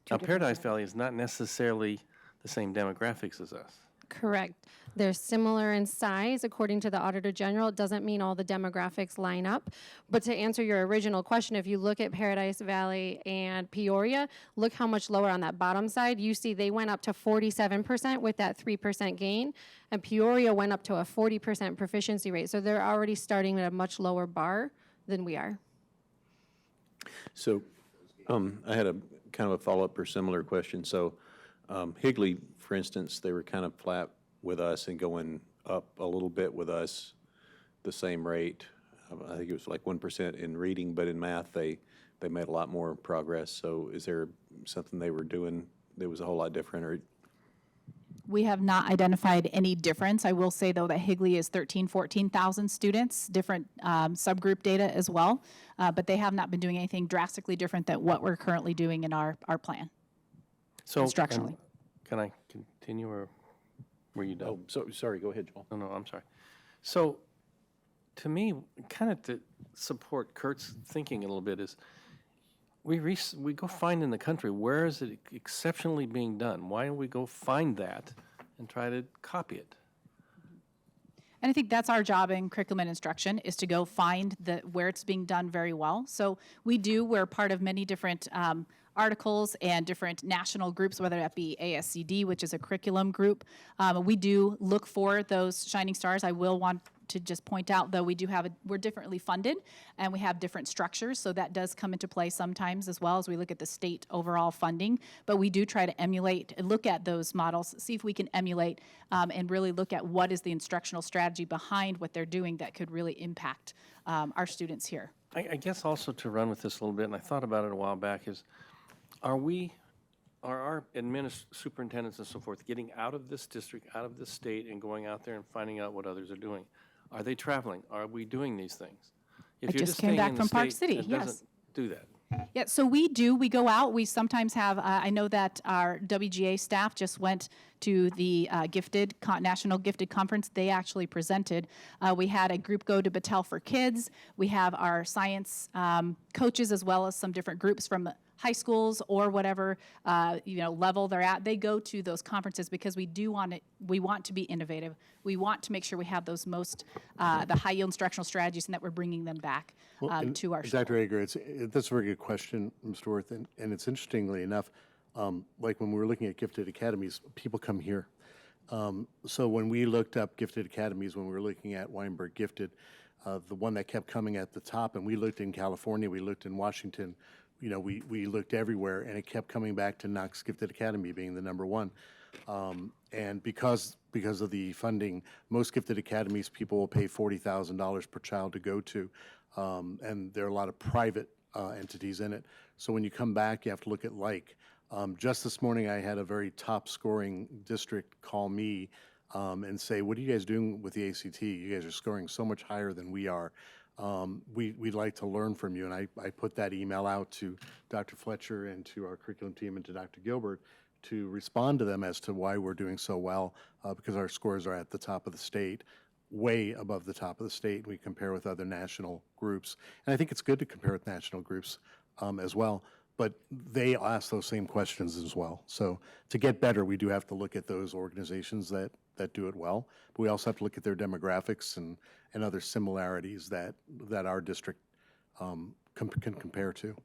two Now, different Paradise ones. Valley is not necessarily the same demographics as us. Correct. They're similar in size, according to the Auditor General. It doesn't mean all the demographics line up. But to answer your original question, if you look at Paradise Valley and Peoria, look how much lower on that bottom side. You see they went up to 47% with that 3% gain, and Peoria went up to a 40% proficiency rate. So they're already starting at a much lower bar than we are. So I had a kind of a follow-up or similar question. So Higley, for instance, they were kind of flat with us and going up a little bit with us, the same rate. I think it was like 1% in reading, but in math, they made a lot more progress. So is there something they were doing that was a whole lot different? Or We have not identified any difference. I will say, though, that Higley is 14,000 students, different subgroup data as well, but they have not been doing anything drastically different than what we're currently doing in our plan. So, Instructionally. Can I continue, or were you done? oh, so sorry. Go ahead, Joel. No, I'm sorry. So, to me, kind of to support Kurt's thinking a little bit is, we go find in the country, where is it exceptionally being done? Why don't we go find that and try to copy it? And I think that's our job in curriculum and instruction, is to go find where it's being done very well. So we're part of many different articles and different national groups, whether that be ASCD, which is a curriculum group. We do look for those shining stars. I will want to just point out, though, we're differently funded and we have different structures, so that does come into play sometimes as well as we look at the state overall funding. But we do try to emulate and look at those models, see if we can emulate and really look at what is the instructional strategy behind what they're doing that could really impact our students here. I guess also to run with this a little bit, and I thought about it a while back, is are our superintendents and so forth getting out of this district, out of this state, and going out there and finding out what others are doing? Are they traveling? Are we doing these things? If I you're just came staying back in the from Park state, City, it yes. doesn't do that. Yeah, so we go out. We sometimes have, I know that our WGA staff just went to the National Gifted Conference. They actually presented. We had a group go to Battelle for Kids. We have our science coaches, as well as some different groups from high schools or whatever level they're at. They go to those conferences because we want to be innovative. We want to make sure we have those the high yield instructional strategies, and that we're bringing them back to our school. Dr. Ager, that's a very good question, Mr. Worth, and it's interestingly enough, like when we were looking at gifted academies, people come here. So when we looked up gifted academies, when we were looking at Weinberg Gifted, the one that kept coming at the top, and we looked in California, we looked in Washington, we looked everywhere, and it kept coming back to Knox Gifted Academy being the number one. And because of the funding, most gifted academies, people will pay $40,000 per child to go to, and there are a lot of private entities in it. So when you come back, you have to look at just this morning, I had a very top-scoring district call me and say, "What are you guys doing with the ACT? You guys are scoring so much higher than we are. We'd like to learn from you." And I put that email out to Dr. Fletcher and to our curriculum team and to Dr. Gilbert to respond to them as to why we're doing so well, because our scores are at the top of the state, way above the top of the state. We compare with other national groups. And I think it's good to compare with national groups as well. But they ask those same questions as well. So to get better, we do have to look at those organizations that do it well. But we also have to look at their demographics and other similarities that our district can compare to.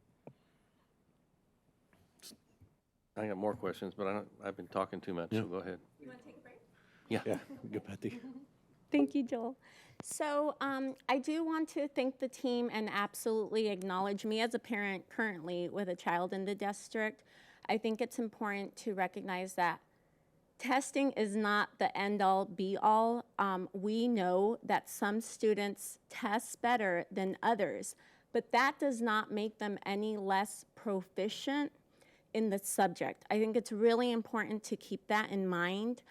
I got more questions, but I've been talking too much, so go ahead. You want to take a break? Yeah. Good, Patty. Thank you, Joel. So I do want to thank the team and absolutely acknowledge me as a parent currently with a child in the district. I think it's important to recognize that testing is not the end-all, be-all. We know that some students test better than others, but that does not make them any less proficient in the subject. I think it's really important to keep that in mind.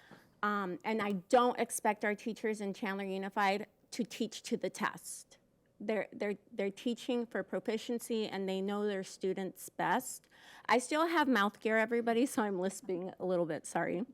And I don't expect our teachers in Chandler Unified to teach to the test. They're teaching for proficiency, and they know their students best. I still have mouth gear, everybody, so I'm lisping a little bit, sorry.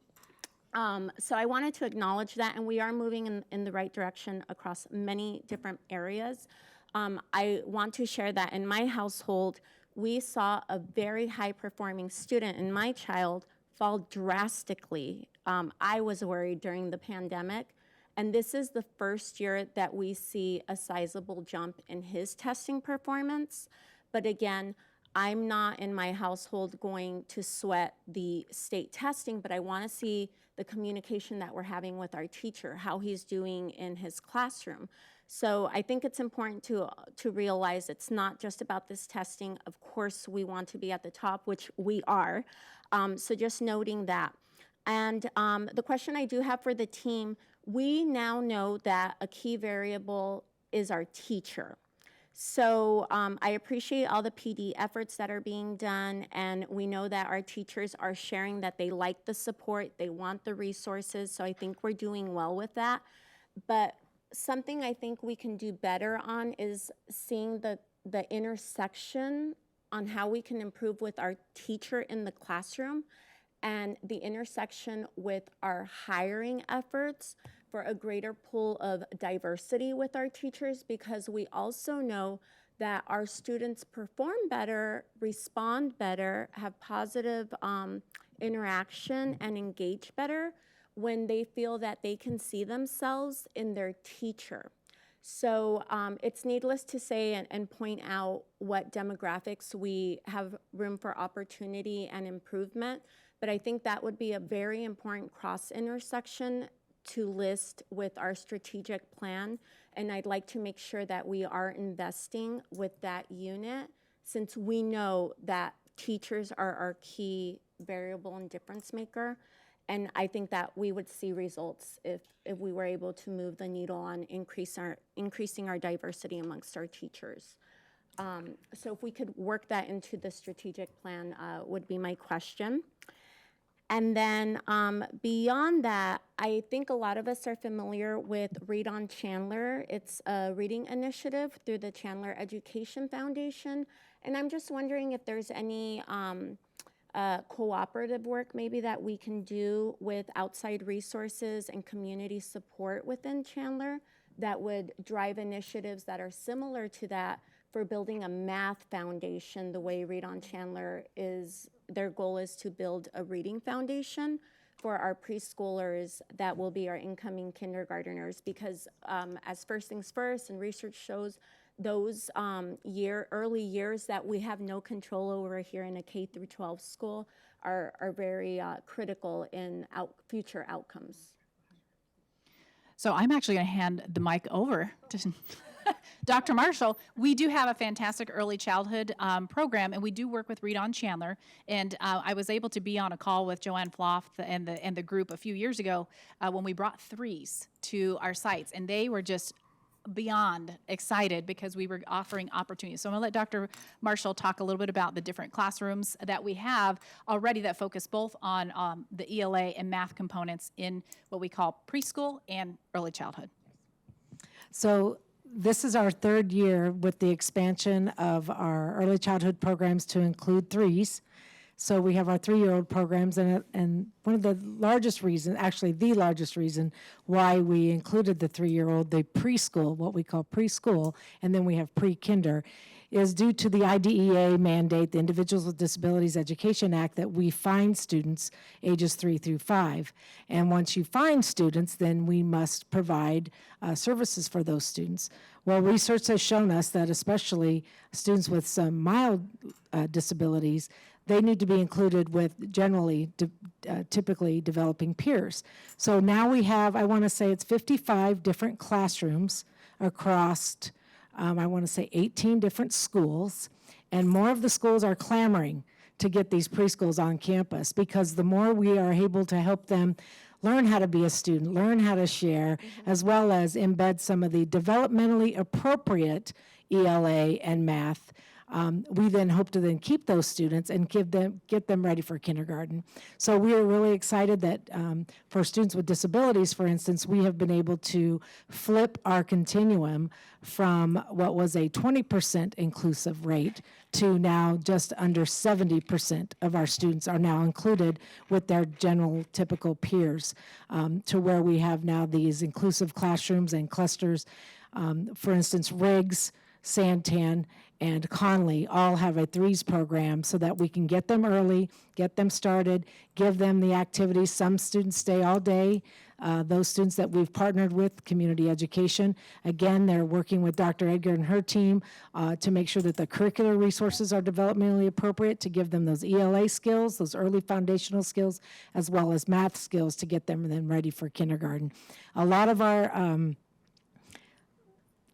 So I wanted to acknowledge that, and we are moving in the right direction across many different areas. I want to share that in my household, we saw a very high-performing student in my child fall drastically. I was worried during the pandemic, and this is the first year that we see a sizable jump in his testing performance. But again, I'm not in my household going to sweat the state testing, but I want to see the communication that we're having with our teacher, how he's doing in his classroom. So I think it's important to realize it's not just about this testing. Of course, we want to be at the top, which we are. So just noting that. And the question I do have for the team, we now know that a key variable is our teacher. So I appreciate all the PD efforts that are being done, and we know that our teachers are sharing that they like the support, they want the resources, so I think we're doing well with that. But something I think we can do better on is seeing the intersection on how we can improve with our teacher in the classroom and the intersection with our hiring efforts for a greater pool of diversity with our teachers, because we also know that our students perform better, respond better, have positive interaction, and engage better when they feel that they can see themselves in their teacher. So it's needless to say and point out what demographics we have room for opportunity and improvement, but I think that would be a very important cross intersection to list with our strategic plan, and I'd like to make sure that we are investing with that unit, since we know that teachers are our key variable and difference maker, and I think that we would see results if we were able to move the needle on increasing our diversity amongst our teachers. So if we could work that into the strategic plan would be my question. And then beyond that, I think a lot of us are familiar with Read on Chandler. It's a reading initiative through the Chandler Education Foundation. And I'm just wondering if there's any cooperative work maybe that we can do with outside resources and community support within Chandler that would drive initiatives that are similar to that for building a math foundation, the way Read on Chandler is. Their goal is to build a reading foundation for our preschoolers that will be our incoming kindergarteners, because as first things first, and research shows, those early years that we have no control over here in a K through 12 school are very critical in future outcomes. So I'm actually going to hand the mic over to Dr. Marshall. We do have a fantastic early childhood program, and we do work with Read on Chandler. And I was able to be on a call with Joanne Floff and the group a few years ago when we brought threes to our sites, and they were just beyond excited because we were offering opportunities. So I'm going to let Dr. Marshall talk a little bit about the different classrooms that we have already that focus both on the ELA and math components in what we call preschool and early childhood. So this is our third year with the expansion of our early childhood programs to include threes. So we have our 3-year-old programs, and one of the largest reasons, actually the largest reason why we included the 3-year-old, the preschool, what we call preschool, and then we have pre-kinder, is due to the IDEA mandate, the Individuals with Disabilities Education Act, that we find students ages 3 through 5. And once you find students, then we must provide services for those students. Well, research has shown us that especially students with some mild disabilities, they need to be included with generally, typically developing peers. So now we have, I want to say it's 55 different classrooms across, I want to say 18 different schools, and more of the schools are clamoring to get these preschools on campus, because the more we are able to help them learn how to be a student, learn how to share, as well as embed some of the developmentally appropriate ELA and math, we then hope to then keep those students and get them ready for kindergarten. So we are really excited that for students with disabilities, for instance, we have been able to flip our continuum from what was a 20% inclusive rate to now just under 70% of our students are now included with their general typical peers, to where we have now these inclusive classrooms and clusters. For instance, Riggs Santan, and Conley all have a threes program so that we can get them early, get them started, give them the activities. Some students stay all day. Those students that we've partnered with, community education, again, they're working with Dr. Edgar and her team to make sure that the curricular resources are developmentally appropriate to give them those ELA skills, those early foundational skills, as well as math skills to get them then ready for kindergarten. A lot of our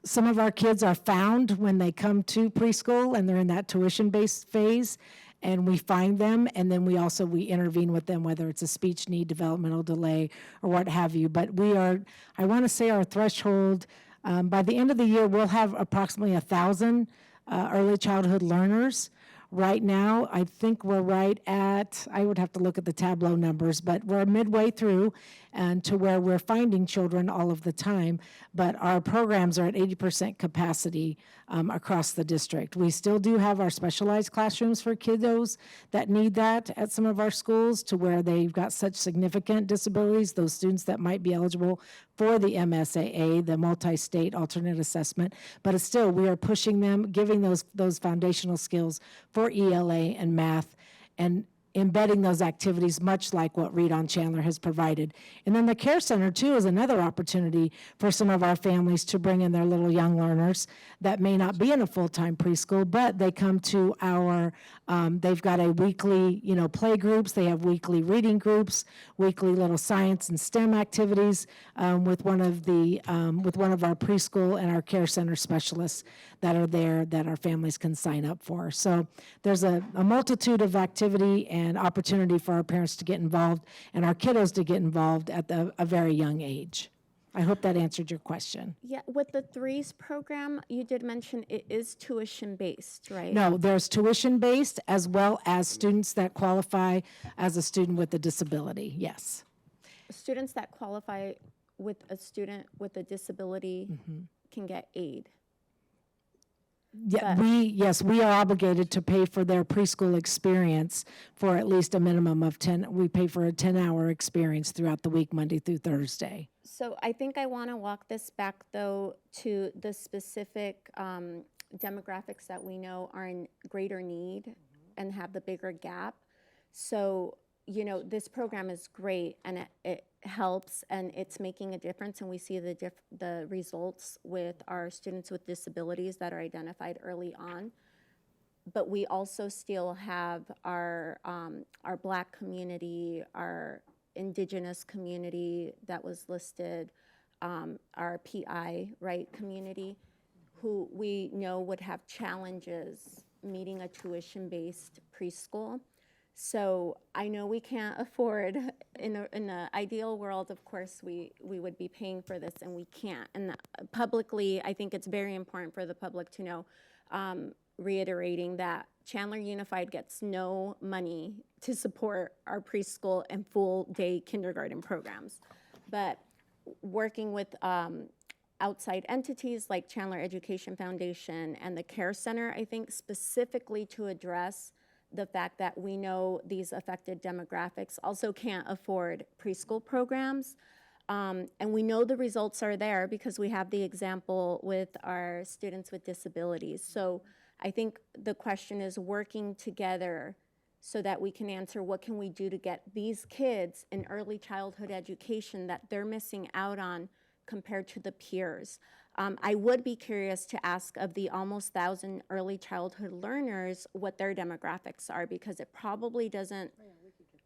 some of our kids are found when they come to preschool and they're in that tuition-based phase, and we find them, and then we intervene with them, whether it's a speech need, developmental delay, or what have you. But I want to say our threshold, by the end of the year, we'll have approximately 1,000 early childhood learners. Right now, I think we're right at, I would have to look at the Tableau numbers, but we're midway through and to where we're finding children all of the time, but our programs are at 80% capacity across the district. We still do have our specialized classrooms for kiddos that need that at some of our schools to where they've got such significant disabilities, those students that might be eligible for the MSAA, the multi-state alternate assessment, but it's still, we are pushing them, giving those foundational skills for ELA and math, and embedding those activities much like what Read on Chandler has provided. And then the Care Center, too, is another opportunity for some of our families to bring in their little young learners that may not be in a full-time preschool, but they come to our, they've got a weekly, play groups, they have weekly reading groups, weekly little science and STEM activities with one of our preschool and our Care Center specialists that are there that our families can sign up for. So there's a multitude of activity and opportunity for our parents to get involved and our kiddos to get involved at a very young age. I hope that answered your question. Yeah, with the threes program, you did mention it is tuition-based, right? No, there's tuition-based as well as students that qualify as a student with a disability, yes. Students that qualify with a student with a disability can get aid. Yeah, we are obligated to pay for their preschool experience for at least a minimum of 10, we pay for a 10-hour experience throughout the week, Monday through Thursday. So I think I want to walk this back, though, to the specific demographics that we know are in greater need and have the bigger gap. So, this program is great, and it helps, and it's making a difference, and we see the results with our students with disabilities that are identified early on. But we also still have our Black community, our Indigenous community that was listed, our PI, community, who we know would have challenges meeting a tuition-based preschool. So I know we can't afford, in an ideal world, of course, we would be paying for this, and we can't. And publicly, I think it's very important for the public to know, reiterating that Chandler Unified gets no money to support our preschool and full-day kindergarten programs. But working with outside entities like Chandler Education Foundation and the Care Center, I think specifically to address the fact that we know these affected demographics also can't afford preschool programs. And we know the results are there because we have the example with our students with disabilities. So I think the question is working together so that we can answer what can we do to get these kids in early childhood education that they're missing out on compared to the peers. I would be curious to ask of the almost 1,000 early childhood learners what their demographics are, because it probably doesn't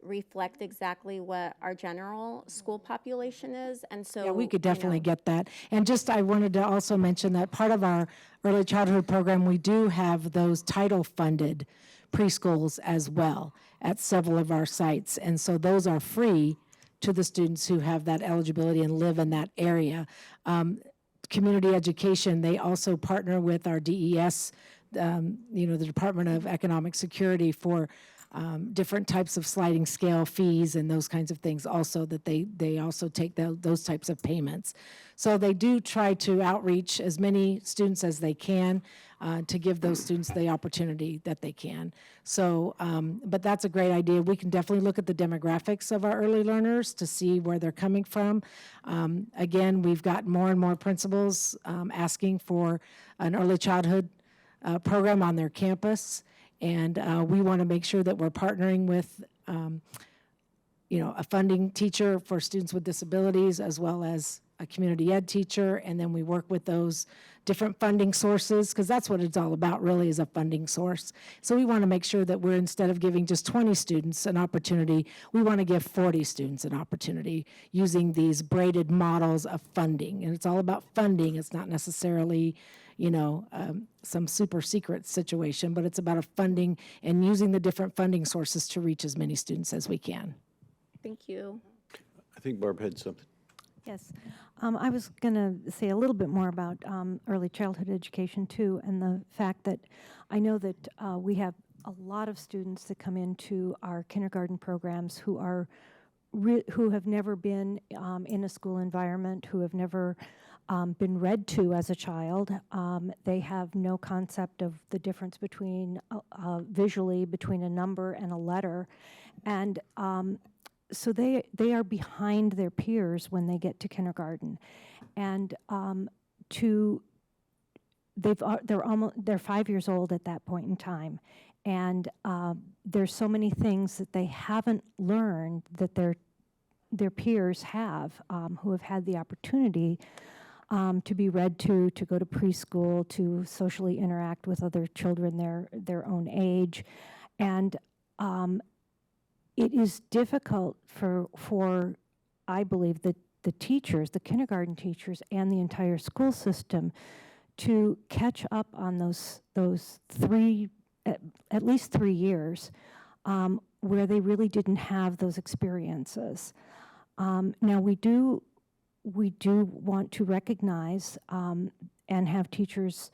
reflect exactly what our general school population is. And so Yeah, we could definitely get that. And just, I wanted to also mention that part of our early childhood program, we do have those title-funded preschools as well at several of our sites. And so those are free to the students who have that eligibility and live in that area. Community education, they also partner with our DES, the Department of Economic Security for different types of sliding scale fees and those kinds of things also, that they also take those types of payments. So they do try to outreach as many students as they can to give those students the opportunity that they can. So, but that's a great idea. We can definitely look at the demographics of our early learners to see where they're coming from. Again, we've got more and more principals asking for an early childhood program on their campus. And we want to make sure that we're partnering with, a funding teacher for students with disabilities, as well as a community ed teacher, and then we work with those different funding sources, because that's what it's all about, really, is a funding source. So we want to make sure that we're, instead of giving just 20 students an opportunity, we want to give 40 students an opportunity using these braided models of funding. And it's all about funding. It's not necessarily some super secret situation, but it's about a funding and using the different funding sources to reach as many students as we can. Thank you. I think Barb had something. Yes. I was going to say a little bit more about early childhood education, too, and the fact that I know that we have a lot of students that come into our kindergarten programs who are who have never been in a school environment, who have never been read to as a child. They have no concept of the difference between visually between a number and a letter, and so they are behind their peers when they get to kindergarten, and they're 5 years old at that point in time, and there's so many things that they haven't learned that their peers have, who have had the opportunity to be read to go to preschool, to socially interact with other children their own age, and it is difficult for I believe, the teachers, the kindergarten teachers, and the entire school system to catch up on those at least 3 years where they really didn't have those experiences. Now we do want to recognize and have teachers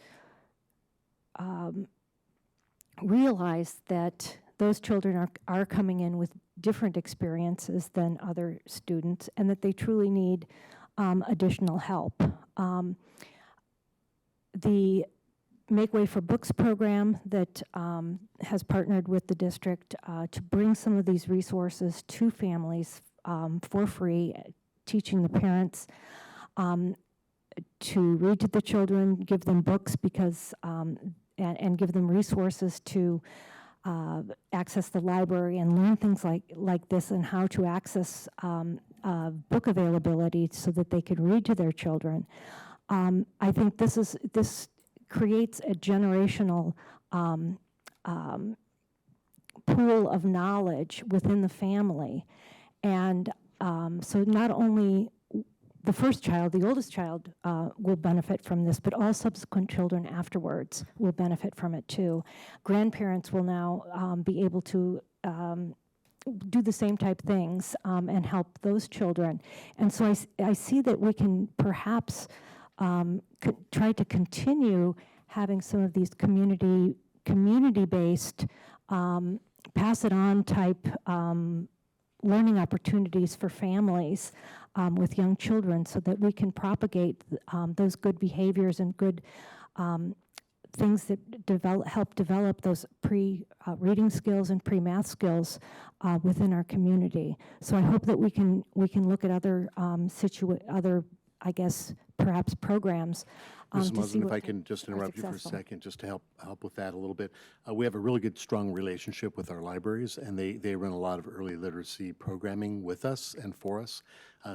realize that those children are coming in with different experiences than other students, and that they truly need additional help. The Make Way for Books program that has partnered with the district to bring some of these resources to families for free, teaching the parents to read to the children, give them books because and give them resources to access the library and learn things like this, and how to access book availability so that they can read to their children. I think this creates a generational pool of knowledge within the family, and so not only the first child, the oldest child, will benefit from this, but all subsequent children afterwards will benefit from it too. Grandparents will now be able to do the same type things and help those children. And so I see that we can perhaps try to continue having some of these community-based, pass it on type learning opportunities for families with young children, so that we can propagate those good behaviors and good things that help develop those pre-reading skills and pre-math skills within our community. So I hope that we can look at other I guess, perhaps programs. Mrs. Muslin, if I can just interrupt you for a successful. second, just to help with that a little bit. We have a really good, strong relationship with our libraries, and they run a lot of early literacy programming with us and for us.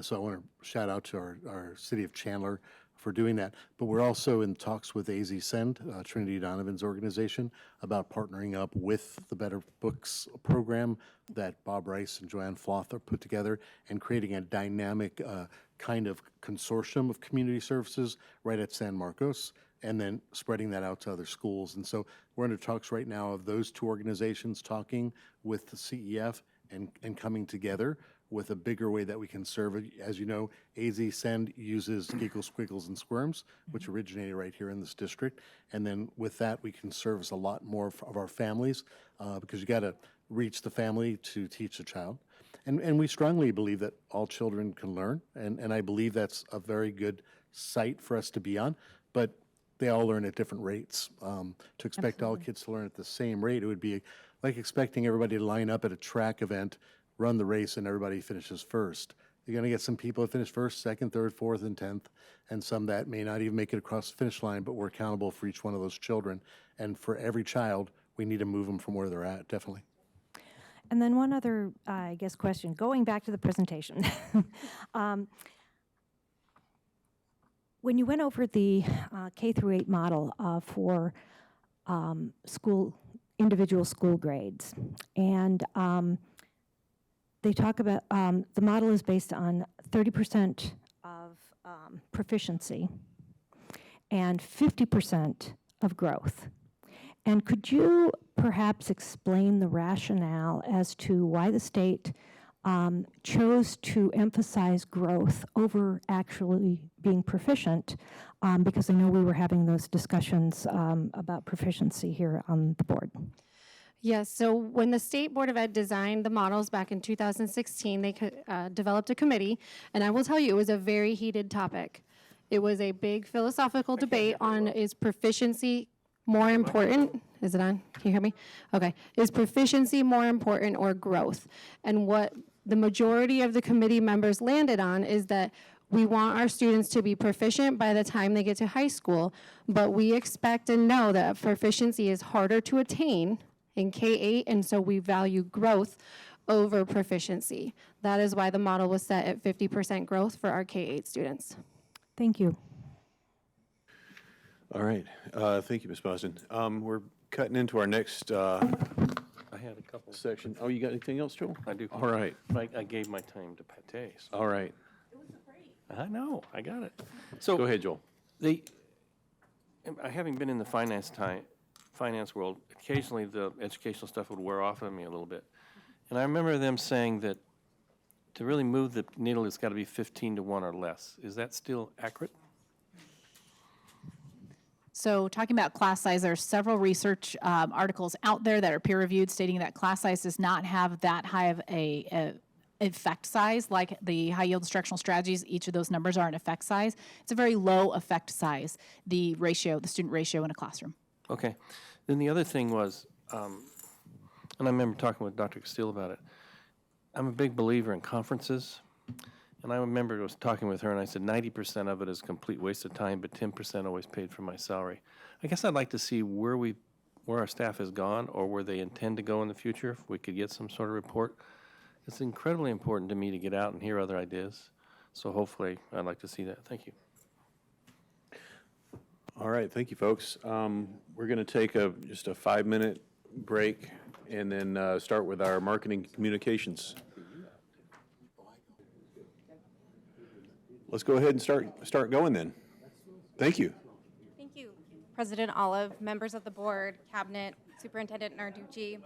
So I want to shout out to our city of Chandler for doing that. But we're also in talks with AZ Send, Trinity Donovan's organization, about partnering up with the Better Books program that Bob Rice and Joanne Floth are put together, and creating a dynamic kind of consortium of community services right at San Marcos, and then spreading that out to other schools. And so we're under talks right now of those two organizations talking with the CEF and coming together with a bigger way that we can serve it. As you know, AZ Send uses Giggles, Squiggles, and Squirms, which originated right here in this district. And then with that, we can service a lot more of our families because you got to reach the family to teach the child. And we strongly believe that all children can learn, and I believe that's a very good site for us to be on, but they all learn at different rates. To expect all kids to learn at the same rate, it would be like expecting everybody to line up at a track event, run the race, and everybody finishes first. You're going to get some people that finish first, second, third, fourth, and 10th, and some that may not even make it across the finish line, but we're accountable for each one of those children. And for every child, we need to move them from where they're at, definitely. And then one other, I guess, question, going back to the presentation. When you went over the K through 8 model for individual school grades, and they talk about, the model is based on 30% of proficiency and 50% of growth. And could you perhaps explain the rationale as to why the state chose to emphasize growth over actually being proficient? Because I know we were having those discussions about proficiency here on the board. Yes, so when the State Board of Ed designed the models back in 2016, they developed a committee, and I will tell you, it was a very heated topic. It was a big philosophical debate on is proficiency more important? Is it on? Can you hear me? Okay. Is proficiency more important or growth? And what the majority of the committee members landed on is that we want our students to be proficient by the time they get to high school, but we expect and know that proficiency is harder to attain in K-8, and so we value growth over proficiency. That is why the model was set at 50% growth for our K-8 students. Thank you. All right. Thank you, Ms. Boston. We're cutting into our next I had a couple. section. Oh, you got anything else, Joel? I do. All right. I gave my time to Pate. So. All right. I know, I got it. So Go ahead, Joel. Having been in the finance world, occasionally the educational stuff would wear off on me a little bit. And I remember them saying that to really move the needle, it's got to be 15 to 1 or less. Is that still accurate? So talking about class size, there are several research articles out there that are peer-reviewed stating that class size does not have that high of a effect size like the high-yield instructional strategies. Each of those numbers are an effect size. It's a very low effect size, the student ratio in a classroom. Okay. Then the other thing was, and I remember talking with Dr. Castile about it, I'm a big believer in conferences. And I remember I was talking with her, and I said 90% of it is complete waste of time, but 10% always paid for my salary. I guess I'd like to see where our staff has gone or where they intend to go in the future, if we could get some sort of report. It's incredibly important to me to get out and hear other ideas. So hopefully, I'd like to see that. Thank you. All right. Thank you, folks. We're going to take just a 5-minute break and then start with our marketing communications. Let's go ahead and start going then. Thank you. Thank you, President Olive, members of the board, cabinet, Superintendent Narducci.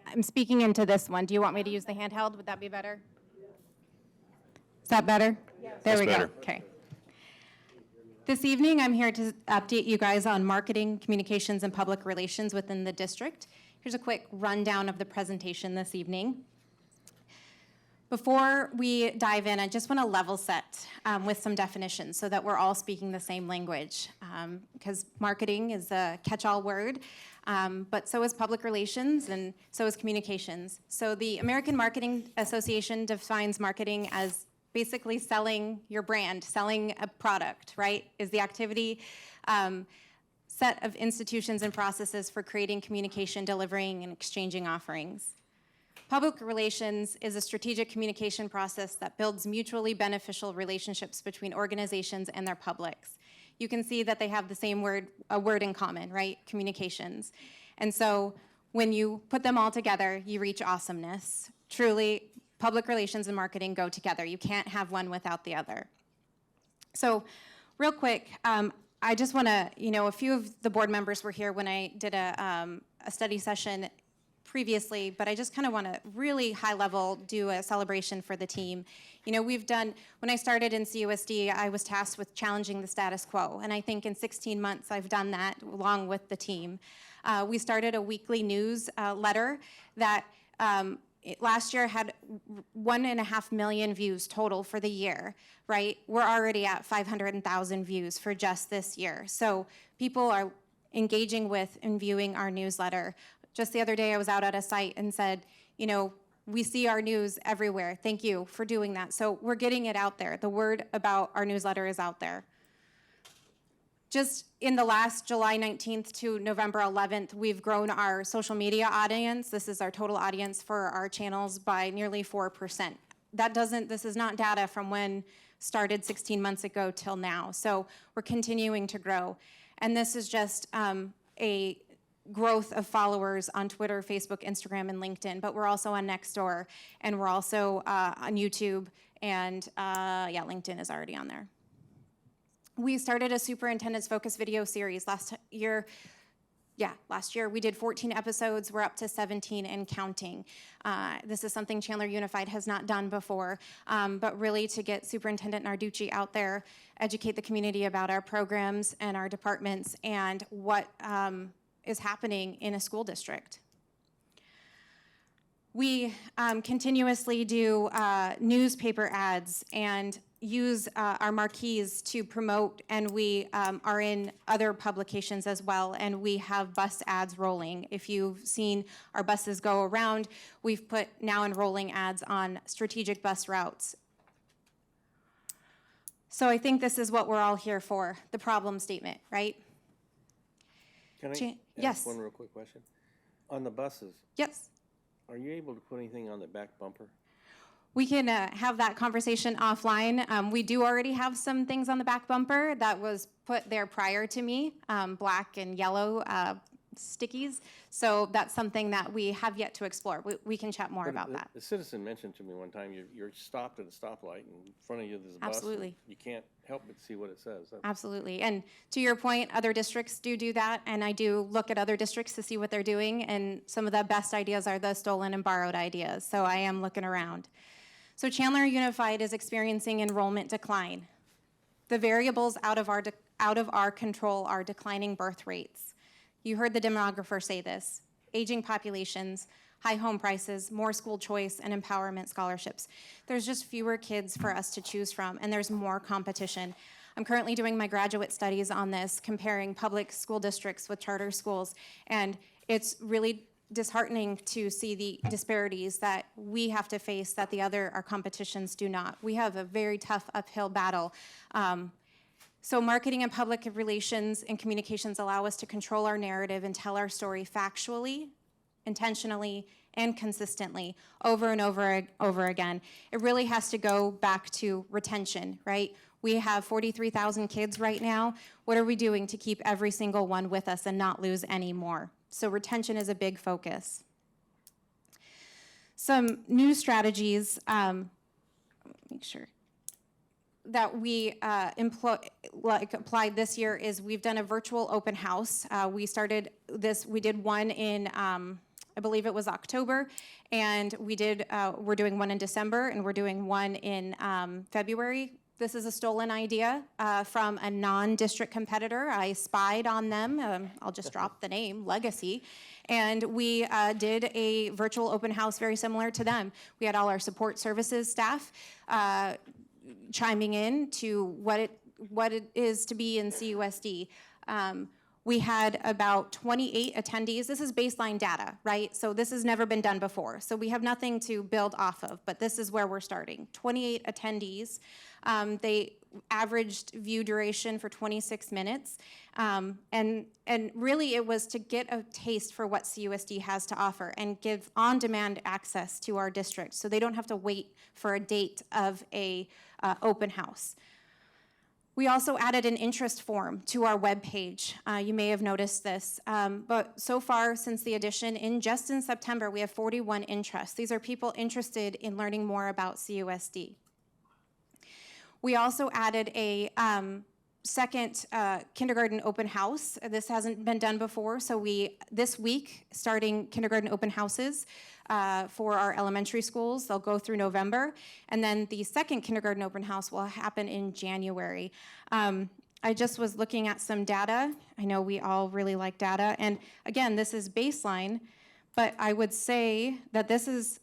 I'm speaking into this one. Do you want me to use the handheld? Would that be better? Is that better? Yes. There we That's better. go. Okay. This evening, I'm here to update you guys on marketing, communications, and public relations within the district. Here's a quick rundown of the presentation this evening. Before we dive in, I just want to level set with some definitions so that we're all speaking the same language, because marketing is a catch-all word, but so is public relations and so is communications. So the American Marketing Association defines marketing as basically selling your brand, selling a product, right, is the activity set of institutions and processes for creating communication, delivering, and exchanging offerings. Public relations is a strategic communication process that builds mutually beneficial relationships between organizations and their publics. You can see that they have the same word, a word in common, right? Communications. And so when you put them all together, you reach awesomeness. Truly, public relations and marketing go together. You can't have one without the other. So real quick, I just want to, a few of the board members were here when I did a study session previously, but I just kind of want to really high level do a celebration for the team. You know, we've done, when I started in CUSD, I was tasked with challenging the status quo, and I think in 16 months I've done that along with the team. We started a weekly news letter that last year had 1.5 million views total for the year, right? We're already at 500,000 views for just this year. So people are engaging with and viewing our newsletter. Just the other day, I was out at a site and said, you know, we see our news everywhere. Thank you for doing that. So we're getting it out there. The word about our newsletter is out there. Just in the last July 19th to November 11th, we've grown our social media audience. This is our total audience for our channels by nearly 4%. This is not data from when started 16 months ago till now. So we're continuing to grow. And this is just a growth of followers on Twitter, Facebook, Instagram, and LinkedIn, but we're also on Nextdoor, and we're also on YouTube, and yeah, LinkedIn is already on there. We started a superintendent's focus video series last year. Last year we did 14 episodes. We're up to 17 and counting. This is something Chandler Unified has not done before, but really to get Superintendent Narducci out there, educate the community about our programs and our departments and what is happening in a school district. We continuously do newspaper ads and use our marquees to promote, and we are in other publications as well, and we have bus ads rolling. If you've seen our buses go around, we've put now enrolling ads on strategic bus routes. So I think this is what we're all here for, the problem statement, right? Can I yes. ask one real quick question? On the buses, Yes. are you able to put anything on the back bumper? We can have that conversation offline. We do already have some things on the back bumper that was put there prior to me, black and yellow stickies. So that's something that we have yet to explore. We can chat more But about that. The citizen mentioned to me one time, you're stopped at a stoplight, and in front of you there's a bus. Absolutely. And you can't help but see what it says. Absolutely. And to your point, other districts do that, and I do look at other districts to see what they're doing, and some of the best ideas are the stolen and borrowed ideas. So I am looking around. So Chandler Unified is experiencing enrollment decline. The variables out of our control are declining birth rates. You heard the demographer say this: aging populations, high home prices, more school choice, and empowerment scholarships. There's just fewer kids for us to choose from, and there's more competition. I'm currently doing my graduate studies on this, comparing public school districts with charter schools, and it's really disheartening to see the disparities that we have to face that our competitions do not. We have a very tough uphill battle. So marketing and public relations and communications allow us to control our narrative and tell our story factually, intentionally, and consistently over and over again. It really has to go back to retention, right? We have 43,000 kids right now. What are we doing to keep every single one with us and not lose any more? So retention is a big focus. Some new strategies, make sure, that we applied this year is we've done a virtual open house. We started this, we did one in, I believe it was October, and we're doing one in December, and we're doing one in February. This is a stolen idea from a non-district competitor. I spied on them. I'll just drop the name, Legacy. And we did a virtual open house very similar to them. We had all our support services staff chiming in to what it is to be in CUSD. We had about 28 attendees. This is baseline data, right? So this has never been done before. So we have nothing to build off of, but this is where we're starting. 28 attendees. They averaged view duration for 26 minutes. And really it was to get a taste for what CUSD has to offer and give on-demand access to our district so they don't have to wait for a date of a open house. We also added an interest form to our webpage. You may have noticed this, but so far since the addition, just in September, we have 41 interests. These are people interested in learning more about CUSD. We also added a second kindergarten open house. This hasn't been done before, so this week, starting kindergarten open houses for our elementary schools. They'll go through November, and then the second kindergarten open house will happen in January. I just was looking at some data. I know we all really like data, and again, this is baseline, but I would say that this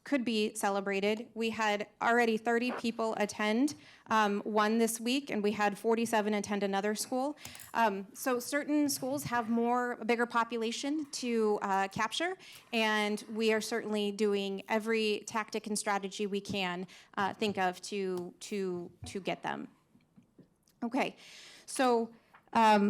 could be celebrated. We had already 30 people attend one this week, and we had 47 attend another school. So certain schools have a bigger population to capture, and we are certainly doing every tactic and strategy we can think of to get them. Okay, so let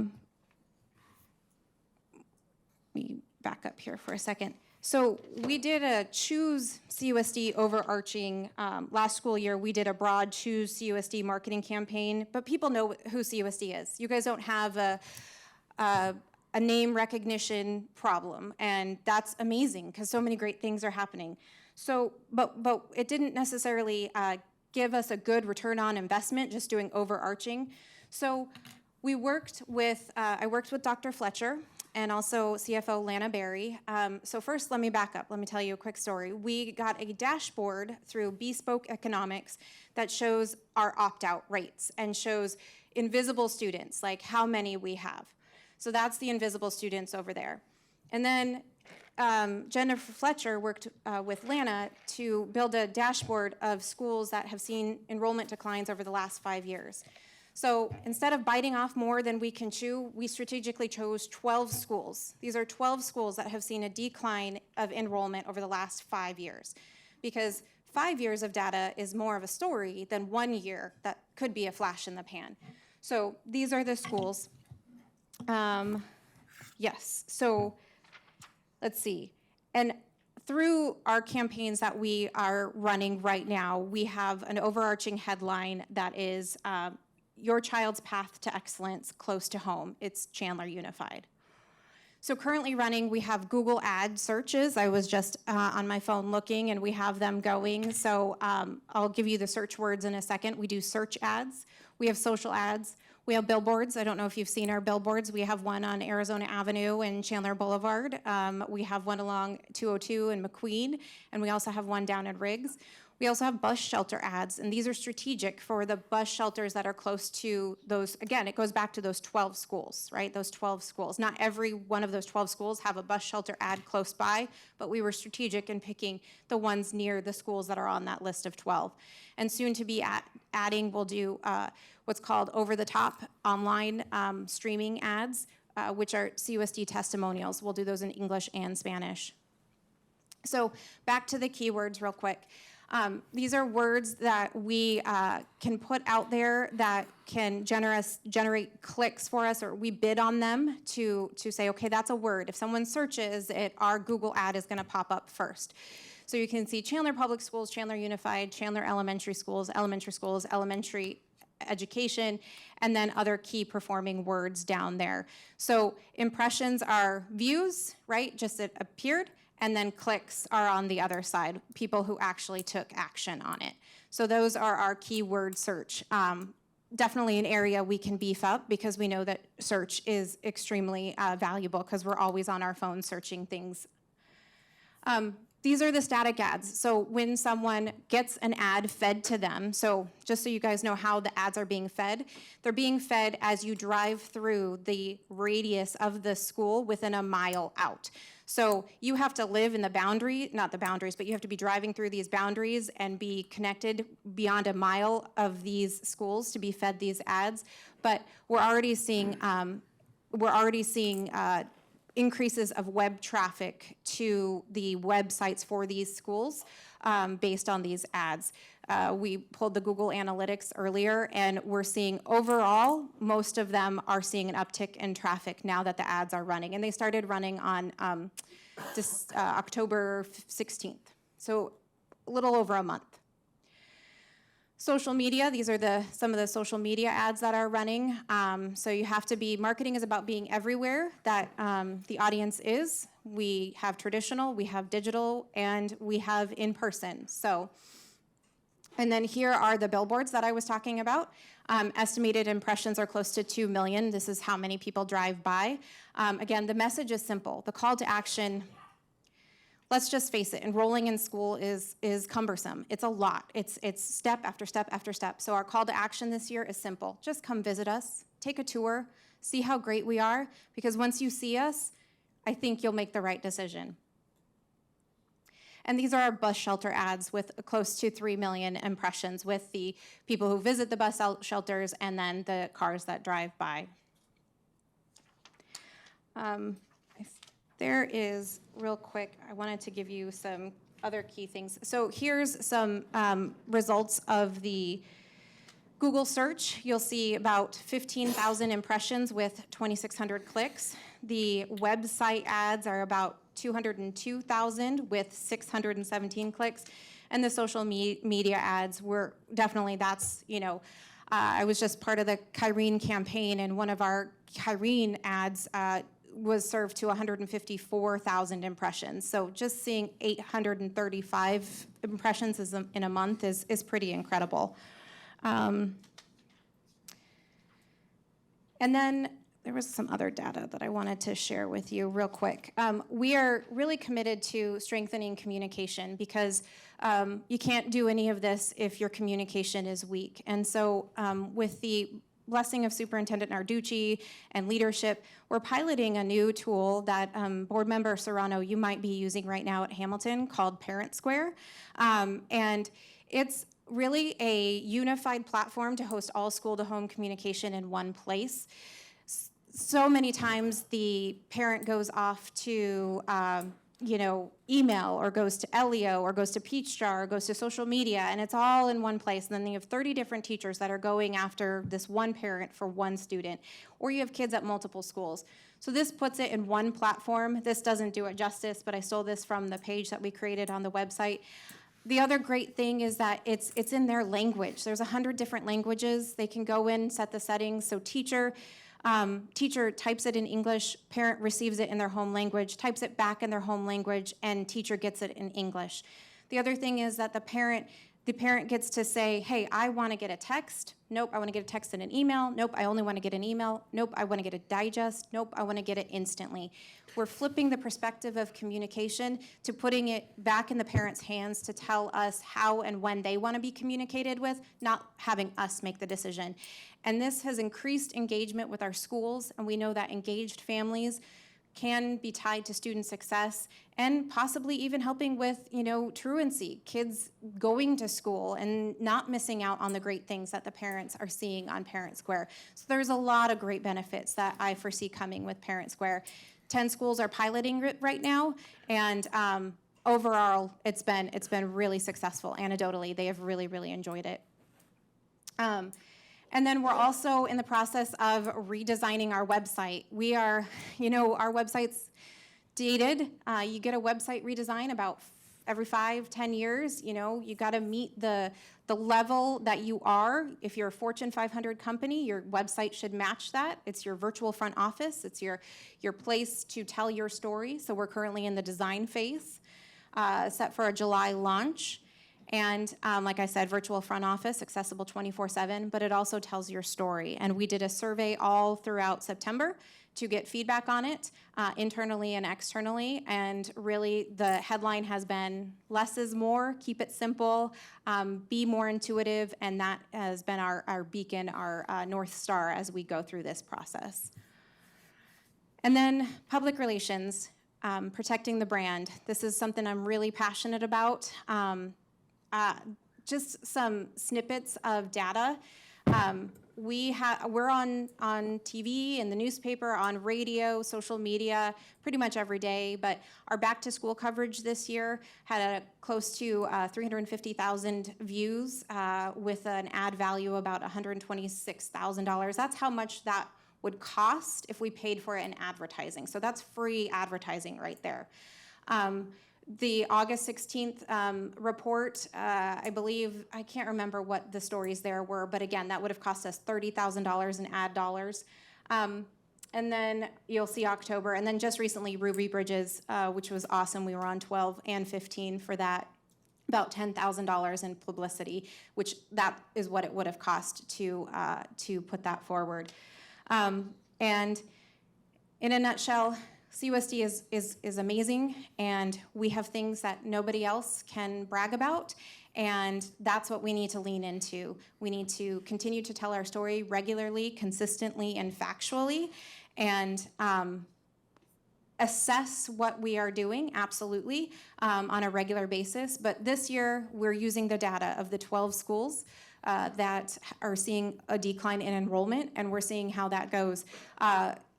me back up here for a second. So we did a Choose CUSD overarching, last school year, we did a broad Choose CUSD marketing campaign, but people know who CUSD is. You guys don't have a name recognition problem, and that's amazing because so many great things are happening. So, but it didn't necessarily give us a good return on investment just doing overarching. So we worked with, I worked with Dr. Fletcher, and also CFO Lana Berry. So first, let me back up. Let me tell you a quick story. We got a dashboard through Bespoke Economics that shows our opt-out rates and shows invisible students, like how many we have. So that's the invisible students over there. And then Jennifer Fletcher worked with Lana to build a dashboard of schools that have seen enrollment declines over the last 5 years. So instead of biting off more than we can chew, we strategically chose 12 schools. These are 12 schools that have seen a decline of enrollment over the last 5 years, because 5 years of data is more of a story than 1 year that could be a flash in the pan. So these are the schools. Yes, so let's see. And through our campaigns that we are running right now, we have an overarching headline that is, your child's path to excellence close to home. It's Chandler Unified. So currently running, we have Google ad searches. I was just on my phone looking, and we have them going. So I'll give you the search words in a second. We do search ads. We have social ads. We have billboards. I don't know if you've seen our billboards. We have one on Arizona Avenue and Chandler Boulevard. We have one along 202 and McQueen, and we also have one down at Riggs. We also have bus shelter ads, and these are strategic for the bus shelters that are close to those. Again, it goes back to those 12 schools, right? Those 12 schools. Not every one of those 12 schools have a bus shelter ad close by, but we were strategic in picking the ones near the schools that are on that list of 12. And soon to be adding, we'll do what's called over-the-top online streaming ads, which are CUSD testimonials. We'll do those in English and Spanish. So back to the keywords real quick. These are words that we can put out there that can generate clicks for us, or we bid on them to say, okay, that's a word. If someone searches it, our Google ad is going to pop up first. So you can see Chandler Public Schools, Chandler Unified, Chandler Elementary Schools, elementary education, and then other key performing words down there. So impressions are views, right? Just it appeared. And then clicks are on the other side, people who actually took action on it. So those are our keyword search. Definitely an area we can beef up because we know that search is extremely valuable because we're always on our phone searching things. These are the static ads. So when someone gets an ad fed to them, so just so you guys know how the ads are being fed, they're being fed as you drive through the radius of the school within a mile out. So you have to live in the boundary, not the boundaries, but you have to be driving through these boundaries and be connected beyond a mile of these schools to be fed these ads. But we're already seeing increases of web traffic to the websites for these schools based on these ads. We pulled the Google Analytics earlier, and we're seeing overall, most of them are seeing an uptick in traffic now that the ads are running. And they started running on October 16th, so a little over a month. Social media, these are some of the social media ads that are running. So you have to be, marketing is about being everywhere that the audience is. We have traditional, we have digital, and we have in person. So, and then here are the billboards that I was talking about. Estimated impressions are close to 2 million. This is how many people drive by. Again, the message is simple. The call to action, let's just face it, enrolling in school is cumbersome. It's a lot. It's step after step after step. So our call to action this year is simple. Just come visit us, take a tour, see how great we are, because once you see us, I think you'll make the right decision. And these are our bus shelter ads with close to 3 million impressions with the people who visit the bus shelters and then the cars that drive by. There is, real quick, I wanted to give you some other key things. So here's some results of the Google search. You'll see about 15,000 impressions with 2,600 clicks. The website ads are about 202,000 with 617 clicks. And the social media ads were definitely, that's, I was just part of the Kyrene campaign, and one of our Kyrene ads was served to 154,000 impressions. So just seeing 835 impressions in a month is pretty incredible. And then there was some other data that I wanted to share with you real quick. We are really committed to strengthening communication because you can't do any of this if your communication is weak. And so with the blessing of Superintendent Narducci and leadership, we're piloting a new tool that Board Member Serrano, you might be using right now at Hamilton, called Parent Square. And it's really a unified platform to host all school-to-home communication in one place. So many times the parent goes off to email, or goes to Elio, or goes to Peachjar, or goes to social media, and it's all in one place. And then you have 30 different teachers that are going after this one parent for one student, or you have kids at multiple schools. So this puts it in one platform. This doesn't do it justice, but I stole this from the page that we created on the website. The other great thing is that it's in their language. There's 100 different languages. They can go in, set the settings. So teacher types it in English, parent receives it in their home language, types it back in their home language, and teacher gets it in English. The other thing is that the parent gets to say, hey, I want to get a text. Nope, I want to get a text and an email. Nope, I only want to get an email. Nope, I want to get a digest. Nope, I want to get it instantly. We're flipping the perspective of communication to putting it back in the parents' hands to tell us how and when they want to be communicated with, not having us make the decision. And this has increased engagement with our schools, and we know that engaged families can be tied to student success and possibly even helping with, truancy, kids going to school and not missing out on the great things that the parents are seeing on Parent Square. So there's a lot of great benefits that I foresee coming with Parent Square. 10 schools are piloting it right now, and overall, it's been really successful. Anecdotally, they have really, really enjoyed it. And then we're also in the process of redesigning our website. We are, our website's dated. You get a website redesign about every 5-10 years. You got to meet the level that you are. If you're a Fortune 500 company, your website should match that. It's your virtual front office. It's your place to tell your story. So we're currently in the design phase, set for a July launch. And like I said, virtual front office, accessible 24/7, but it also tells your story. And we did a survey all throughout September to get feedback on it, internally and externally. And really, the headline has been, less is more, keep it simple, be more intuitive, and that has been our beacon, our North Star as we go through this process. And then public relations, protecting the brand. This is something I'm really passionate about. Just some snippets of data. We're on TV, in the newspaper, on radio, social media, pretty much every day, but our back to school coverage this year had a close to 350,000 views with an ad value about $126,000. That's how much that would cost if we paid for it in advertising. So that's free advertising right there. The August 16th report, I believe, I can't remember what the stories there were, but again, that would have cost us $30,000 in ad dollars. And then you'll see October, and then just recently Ruby Bridges, which was awesome. We were on 12 and 15 for that. about $10,000 in publicity, which that is what it would have cost to put that forward. And in a nutshell, CUSD is amazing, and we have things that nobody else can brag about, and that's what we need to lean into. We need to continue to tell our story regularly, consistently, and factually, and assess what we are doing, absolutely, on a regular basis. But this year, we're using the data of the 12 schools that are seeing a decline in enrollment, and we're seeing how that goes.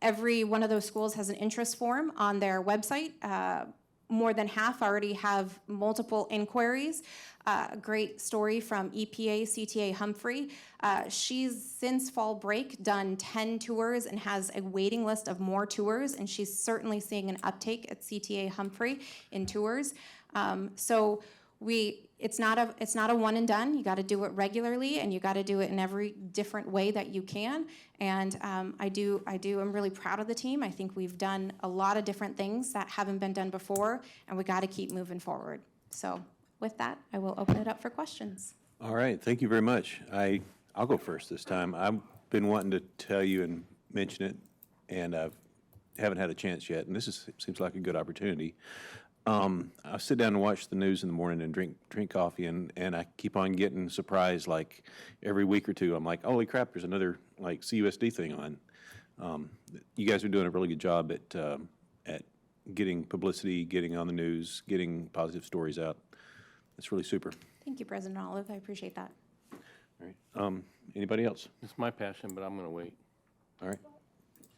Every one of those schools has an interest form on their website. More than half already have multiple inquiries. A great story from EPA CTA Humphrey. She's since fall break done 10 tours and has a waiting list of more tours, and she's certainly seeing an uptake at CTA Humphrey in tours. So it's not a one and done. You got to do it regularly, and you got to do it in every different way that you can. And I'm really proud of the team. I think we've done a lot of different things that haven't been done before, and we got to keep moving forward. So with that, I will open it up for questions. All right, thank you very much. I'll go first this time. I've been wanting to tell you and mention it, and I haven't had a chance yet, and seems like a good opportunity. I sit down and watch the news in the morning and drink coffee, and I keep on getting surprised. Like every week or two, I'm like, holy crap! There's another like CUSD thing on. You guys are doing a really good job at getting publicity, getting on the news, getting positive stories out. It's really super. Thank you, President Olive. I appreciate that. All right. Anybody else? It's my passion, but I'm going to wait. All right.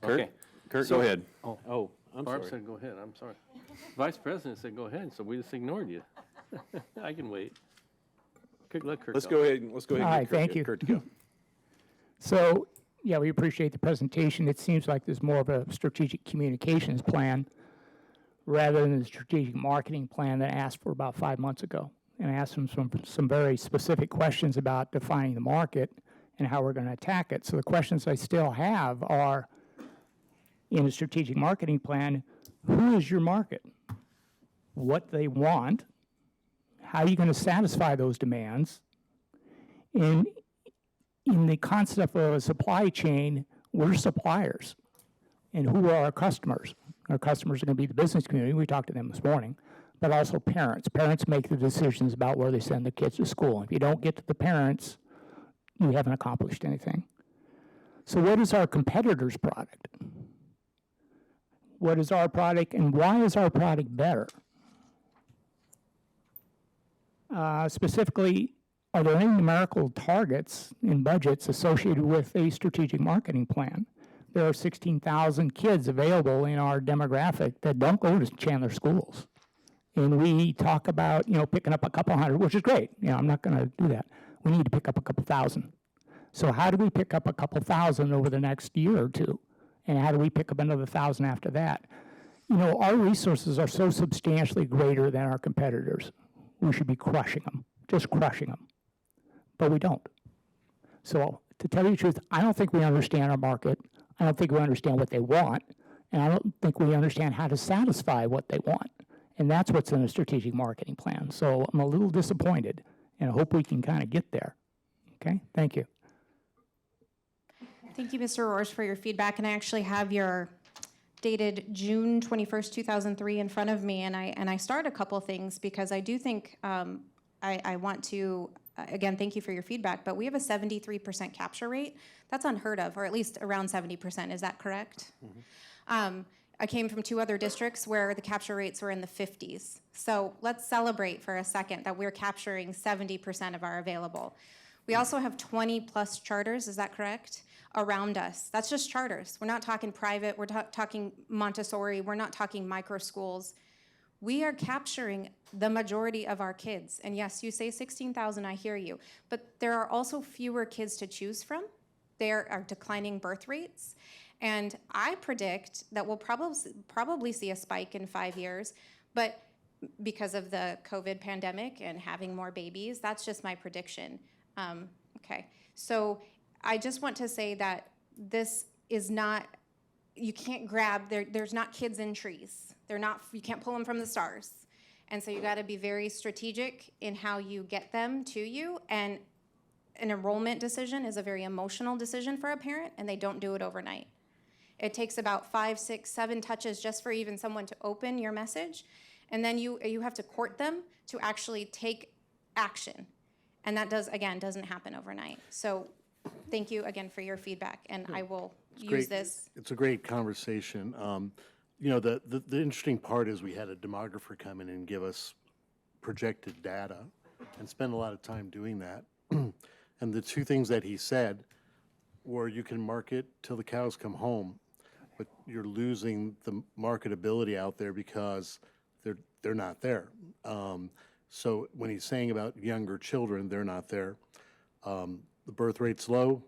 Kurt, Okay. Kurt, So- go ahead. Oh, I'm Barb sorry. said go ahead, I'm sorry. Vice President said go ahead, so we just ignored you. I can wait. Let Kurt Let's go ahead. Let's go ahead. All And right, get Kurt, thank get you. Kurt to go. So, yeah, we appreciate the presentation. It seems like there's more of a strategic communications plan rather than the strategic marketing plan that I asked for about 5 months ago. And I asked them some very specific questions about defining the market and how we're going to attack it. So the questions I still have are, in the strategic marketing plan, who is your market? What they want? How are you going to satisfy those demands? And in the concept of a supply chain, we're suppliers. And who are our customers? Our customers are going to be the business community. We talked to them this morning. But also parents. Parents make the decisions about where they send their kids to school. If you don't get to the parents, you haven't accomplished anything. So what is our competitor's product? What is our product, and why is our product better? Specifically, are there any numerical targets in budgets associated with a strategic marketing plan? There are 16,000 kids available in our demographic that don't go to Chandler schools. And we talk about, picking up a couple hundred, which is great. I'm not going to do that. We need to pick up a couple thousand. So how do we pick up a couple thousand over the next year or two? And how do we pick up another 1,000 after that? Our resources are so substantially greater than our competitors. We should be crushing them, just crushing them. But we don't. So to tell you the truth, I don't think we understand our market. I don't think we understand what they want. And I don't think we understand how to satisfy what they want. And that's what's in a strategic marketing plan. So I'm a little disappointed, and I hope we can kind of get there. Okay, thank you. Thank you, Mr. Roars, for your feedback. And I actually have your dated June 21st, 2003 in front of me. And I started a couple things because I do think I want to, again, thank you for your feedback, but we have a 73% capture rate. That's unheard of, or at least around 70%. Is that correct? Mm-hmm. I came from 2 other districts where the capture rates were in the 50s. So let's celebrate for a second that we're capturing 70% of our available. We also have 20 plus charters, is that correct, around us. That's just charters. We're not talking private, we're talking Montessori, we're not talking micro schools. We are capturing the majority of our kids. And yes, you say 16,000, I hear you. But there are also fewer kids to choose from. There are declining birth rates. And I predict that we'll probably see a spike in 5 years, but because of the COVID pandemic and having more babies, that's just my prediction. Okay, so I just want to say that this is not, you can't grab, there's not kids in trees. They're not, you can't pull them from the stars. And so you got to be very strategic in how you get them to you. And an enrollment decision is a very emotional decision for a parent, and they don't do it overnight. It takes about 5, 6, 7 touches just for even someone to open your message. And then you have to court them to actually take action. And that doesn't happen overnight. So thank you again for your feedback, and I will use this. It's a great conversation. You know, the interesting part is we had a demographer come in and give us projected data and spend a lot of time doing that. And the two things that he said were you can market till the cows come home, but you're losing the marketability out there because they're not there. So when he's saying about younger children, they're not there. The birth rate's low,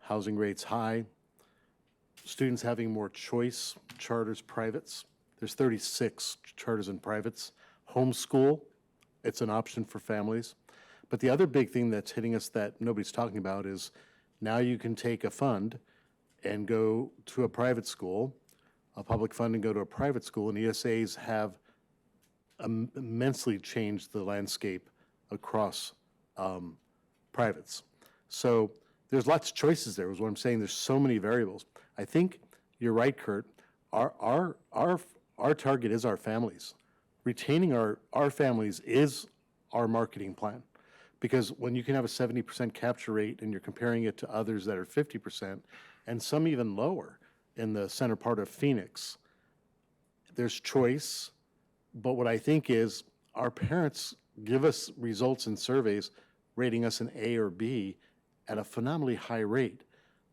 housing rate's high, students having more choice, charters, privates. There's 36 charters and privates. Homeschool, it's an option for families. But the other big thing that's hitting us that nobody's talking about is now you can take a fund and go to a private school, a public fund and go to a private school, and ESAs have immensely changed the landscape across privates. So there's lots of choices there, is what I'm saying. There's so many variables. I think you're right, Kurt. Our target is our families. Retaining our families is our marketing plan. Because when you can have a 70% capture rate and you're comparing it to others that are 50% and some even lower in the center part of Phoenix, there's choice. But what I think is our parents give us results in surveys rating us an A or B at a phenomenally high rate.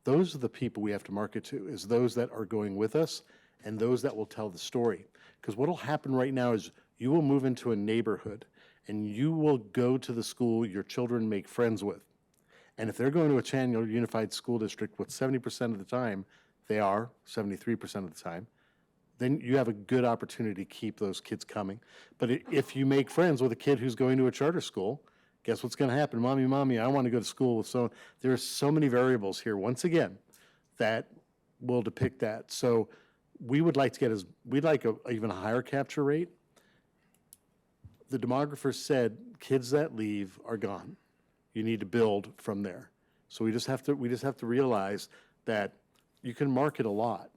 Those are the people we have to market to, is those that are going with us and those that will tell the story. Because what will happen right now is you will move into a neighborhood and you will go to the school your children make friends with. And if they're going to a Chandler Unified School District, what 70% of the time they are, 73% of the time, then you have a good opportunity to keep those kids coming. But if you make friends with a kid who's going to a charter school, guess what's going to happen? Mommy, I want to go to school with so. There are so many variables here, once again, that will depict that. So we would like to get we'd like even a higher capture rate. The demographer said kids that leave are gone. You need to build from there. So we just have to realize that you can market a lot,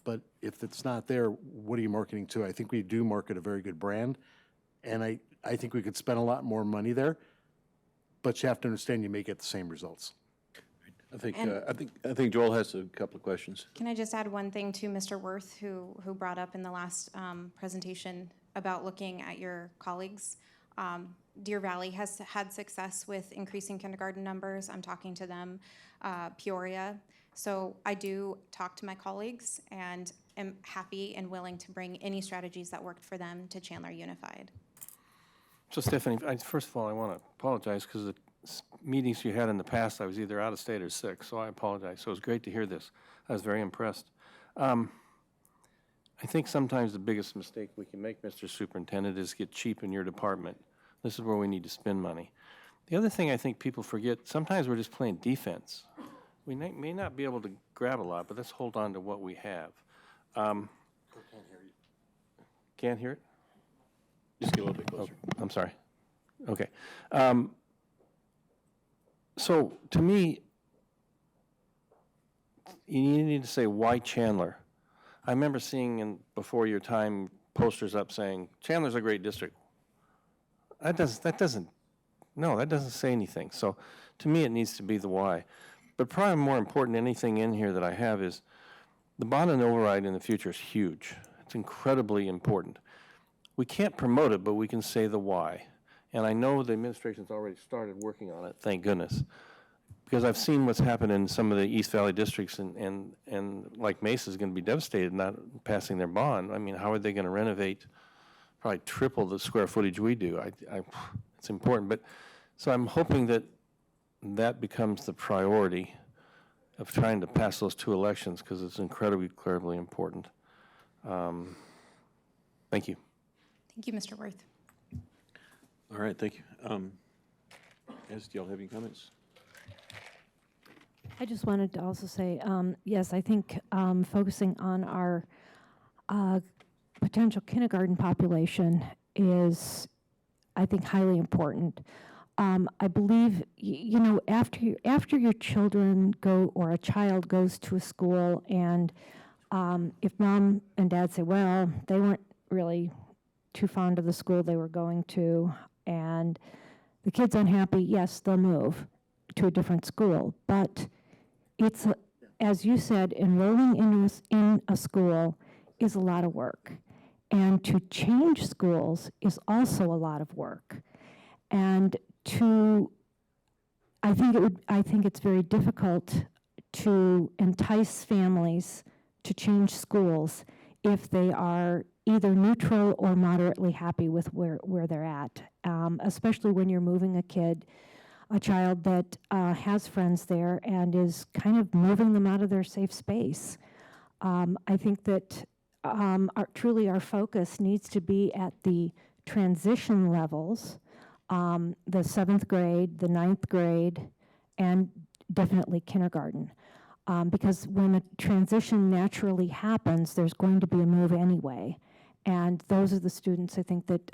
but if it's not there, what are you marketing to? I think we do market a very good brand, and I think we could spend a lot more money there, but you have to understand you may get the same results. I think Joel has a couple of questions. Can I just add one thing to Mr. Worth, who brought up in the last presentation about looking at your colleagues? Deer Valley has had success with increasing kindergarten numbers. I'm talking to them, Peoria. So I do talk to my colleagues and am happy and willing to bring any strategies that worked for them to Chandler Unified. So Stephanie, first of all, I want to apologize because the meetings you had in the past, I was either out of state or sick, so I apologize. So it was great to hear this. I was very impressed. I think sometimes the biggest mistake we can make, Mr. Superintendent, is get cheap in your department. This is where we need to spend money. The other thing I think people forget, sometimes we're just playing defense. We may not be able to grab a lot, but let's hold on to what we have. Can't hear you. Can't hear it? Just get a little bit closer. Oh, I'm sorry. Okay. So to me, you need to say, why Chandler? I remember seeing before your time posters up saying, Chandler's a great district. That doesn't say anything. So to me, it needs to be the why. But probably more important than anything in here that I have is the bond and override in the future is huge. It's incredibly important. We can't promote it, but we can say the why. And I know the administration's already started working on it, thank goodness. Because I've seen what's happened in some of the East Valley districts, and like Mesa's going to be devastated not passing their bond. I mean, how are they going to renovate probably triple the square footage we do? It's important. But so I'm hoping that becomes the priority of trying to pass those two elections because it's incredibly important. Thank you. Thank you, Mr. Worth. All right, thank you. Do y'all have any comments? I just wanted to also say, yes, I think focusing on our potential kindergarten population is, I think, highly important. I believe, after your children go, or a child goes to a school, and if mom and dad say, well, they weren't really too fond of the school they were going to, and the kid's unhappy, yes, they'll move to a different school. But it's, as you said, enrolling in a school is a lot of work. And to change schools is also a lot of work. And I think it's very difficult to entice families to change schools if they are either neutral or moderately happy with where they're at, especially when you're moving a child that has friends there and is kind of moving them out of their safe space. I think that truly our focus needs to be at the transition levels, the 7th grade, the 9th grade, and definitely kindergarten. Because when a transition naturally happens, there's going to be a move anyway. And those are the students, I think, that,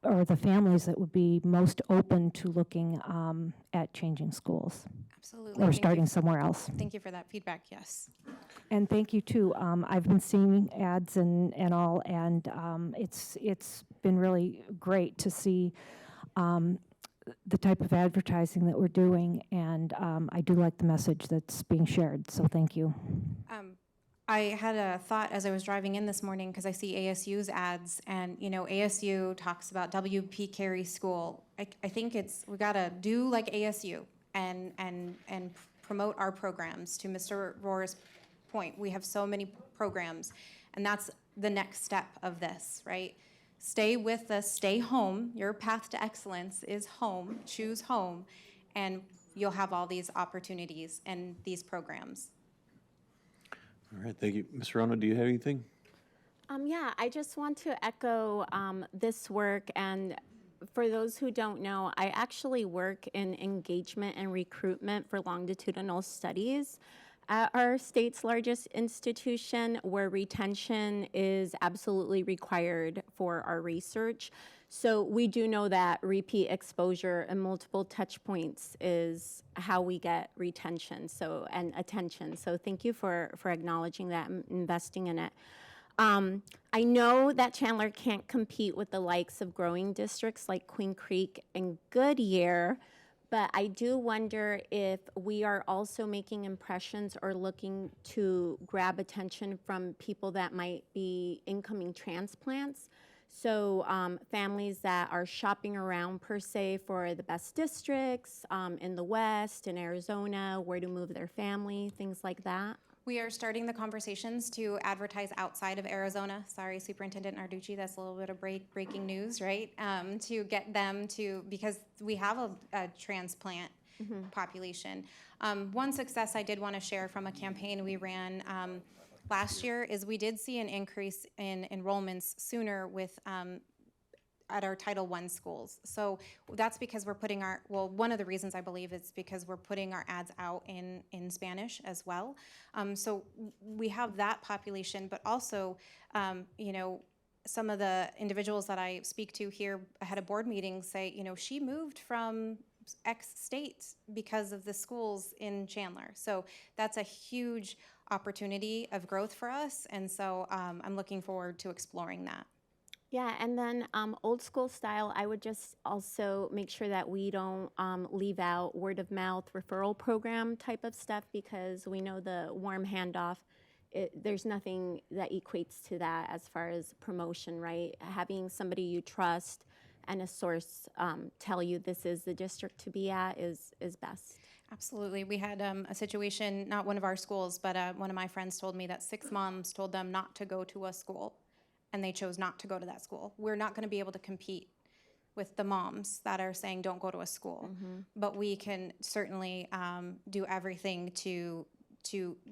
or the families that would be most open to looking at changing schools. Absolutely. Or Thank starting you. somewhere else. Thank you for that feedback, yes. And thank you too. I've been seeing ads and all, and it's been really great to see the type of advertising that we're doing, and I do like the message that's being shared, so thank you. I had a thought as I was driving in this morning because I see ASU's ads, and ASU talks about WP Carey School. I think we gotta do like ASU and promote our programs. To Mr. Rohr's point, we have so many programs, and that's the next step of this, right? Stay with us, stay home. Your path to excellence is home. Choose home, and you'll have all these opportunities and these programs. All right, thank you. Ms. Rono, do you have anything? Yeah, I just want to echo this work. And for those who don't know, I actually work in engagement and recruitment for longitudinal studies at our state's largest institution, where retention is absolutely required for our research. So we do know that repeat exposure and multiple touch points is how we get retention and attention. So thank you for acknowledging that and investing in it. I know that Chandler can't compete with the likes of growing districts like Queen Creek and Goodyear, but I do wonder if we are also making impressions or looking to grab attention from people that might be incoming transplants. So families that are shopping around per se for the best districts in the West, in Arizona, where to move their family, things like that. We are starting the conversations to advertise outside of Arizona. Sorry, Superintendent Narducci, that's a little bit of breaking news, right? To get them to, because we have a transplant population. One success I did want to share from a campaign we ran last year is we did see an increase in enrollments sooner with at our Title I schools. So that's because we're putting one of the reasons I believe is because we're putting our ads out in Spanish as well. So we have that population, but also, some of the individuals that I speak to here at a board meeting say, she moved from X state because of the schools in Chandler. So that's a huge opportunity of growth for us. And so I'm looking forward to exploring that. Yeah, and then old school style, I would just also make sure that we don't leave out word of mouth referral program type of stuff, because we know the warm handoff, there's nothing that equates to that as far as promotion, right? Having somebody you trust and a source tell you this is the district to be at is best. Absolutely. We had a situation, not one of our schools, but one of my friends told me that 6 moms told them not to go to a school, and they chose not to go to that school. We're not going to be able to compete with the moms that are saying don't go to a school, but we can certainly do everything to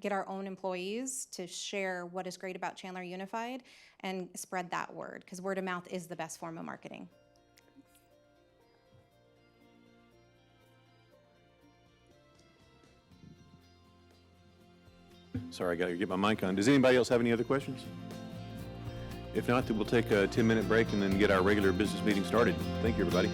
get our own employees to share what is great about Chandler Unified and spread that word, because word of mouth is the best form of marketing. Sorry, I got to get my mic on. Does anybody else have any other questions? If not, then we'll take a 10-minute break and then get our regular business meeting started. Thank you, everybody.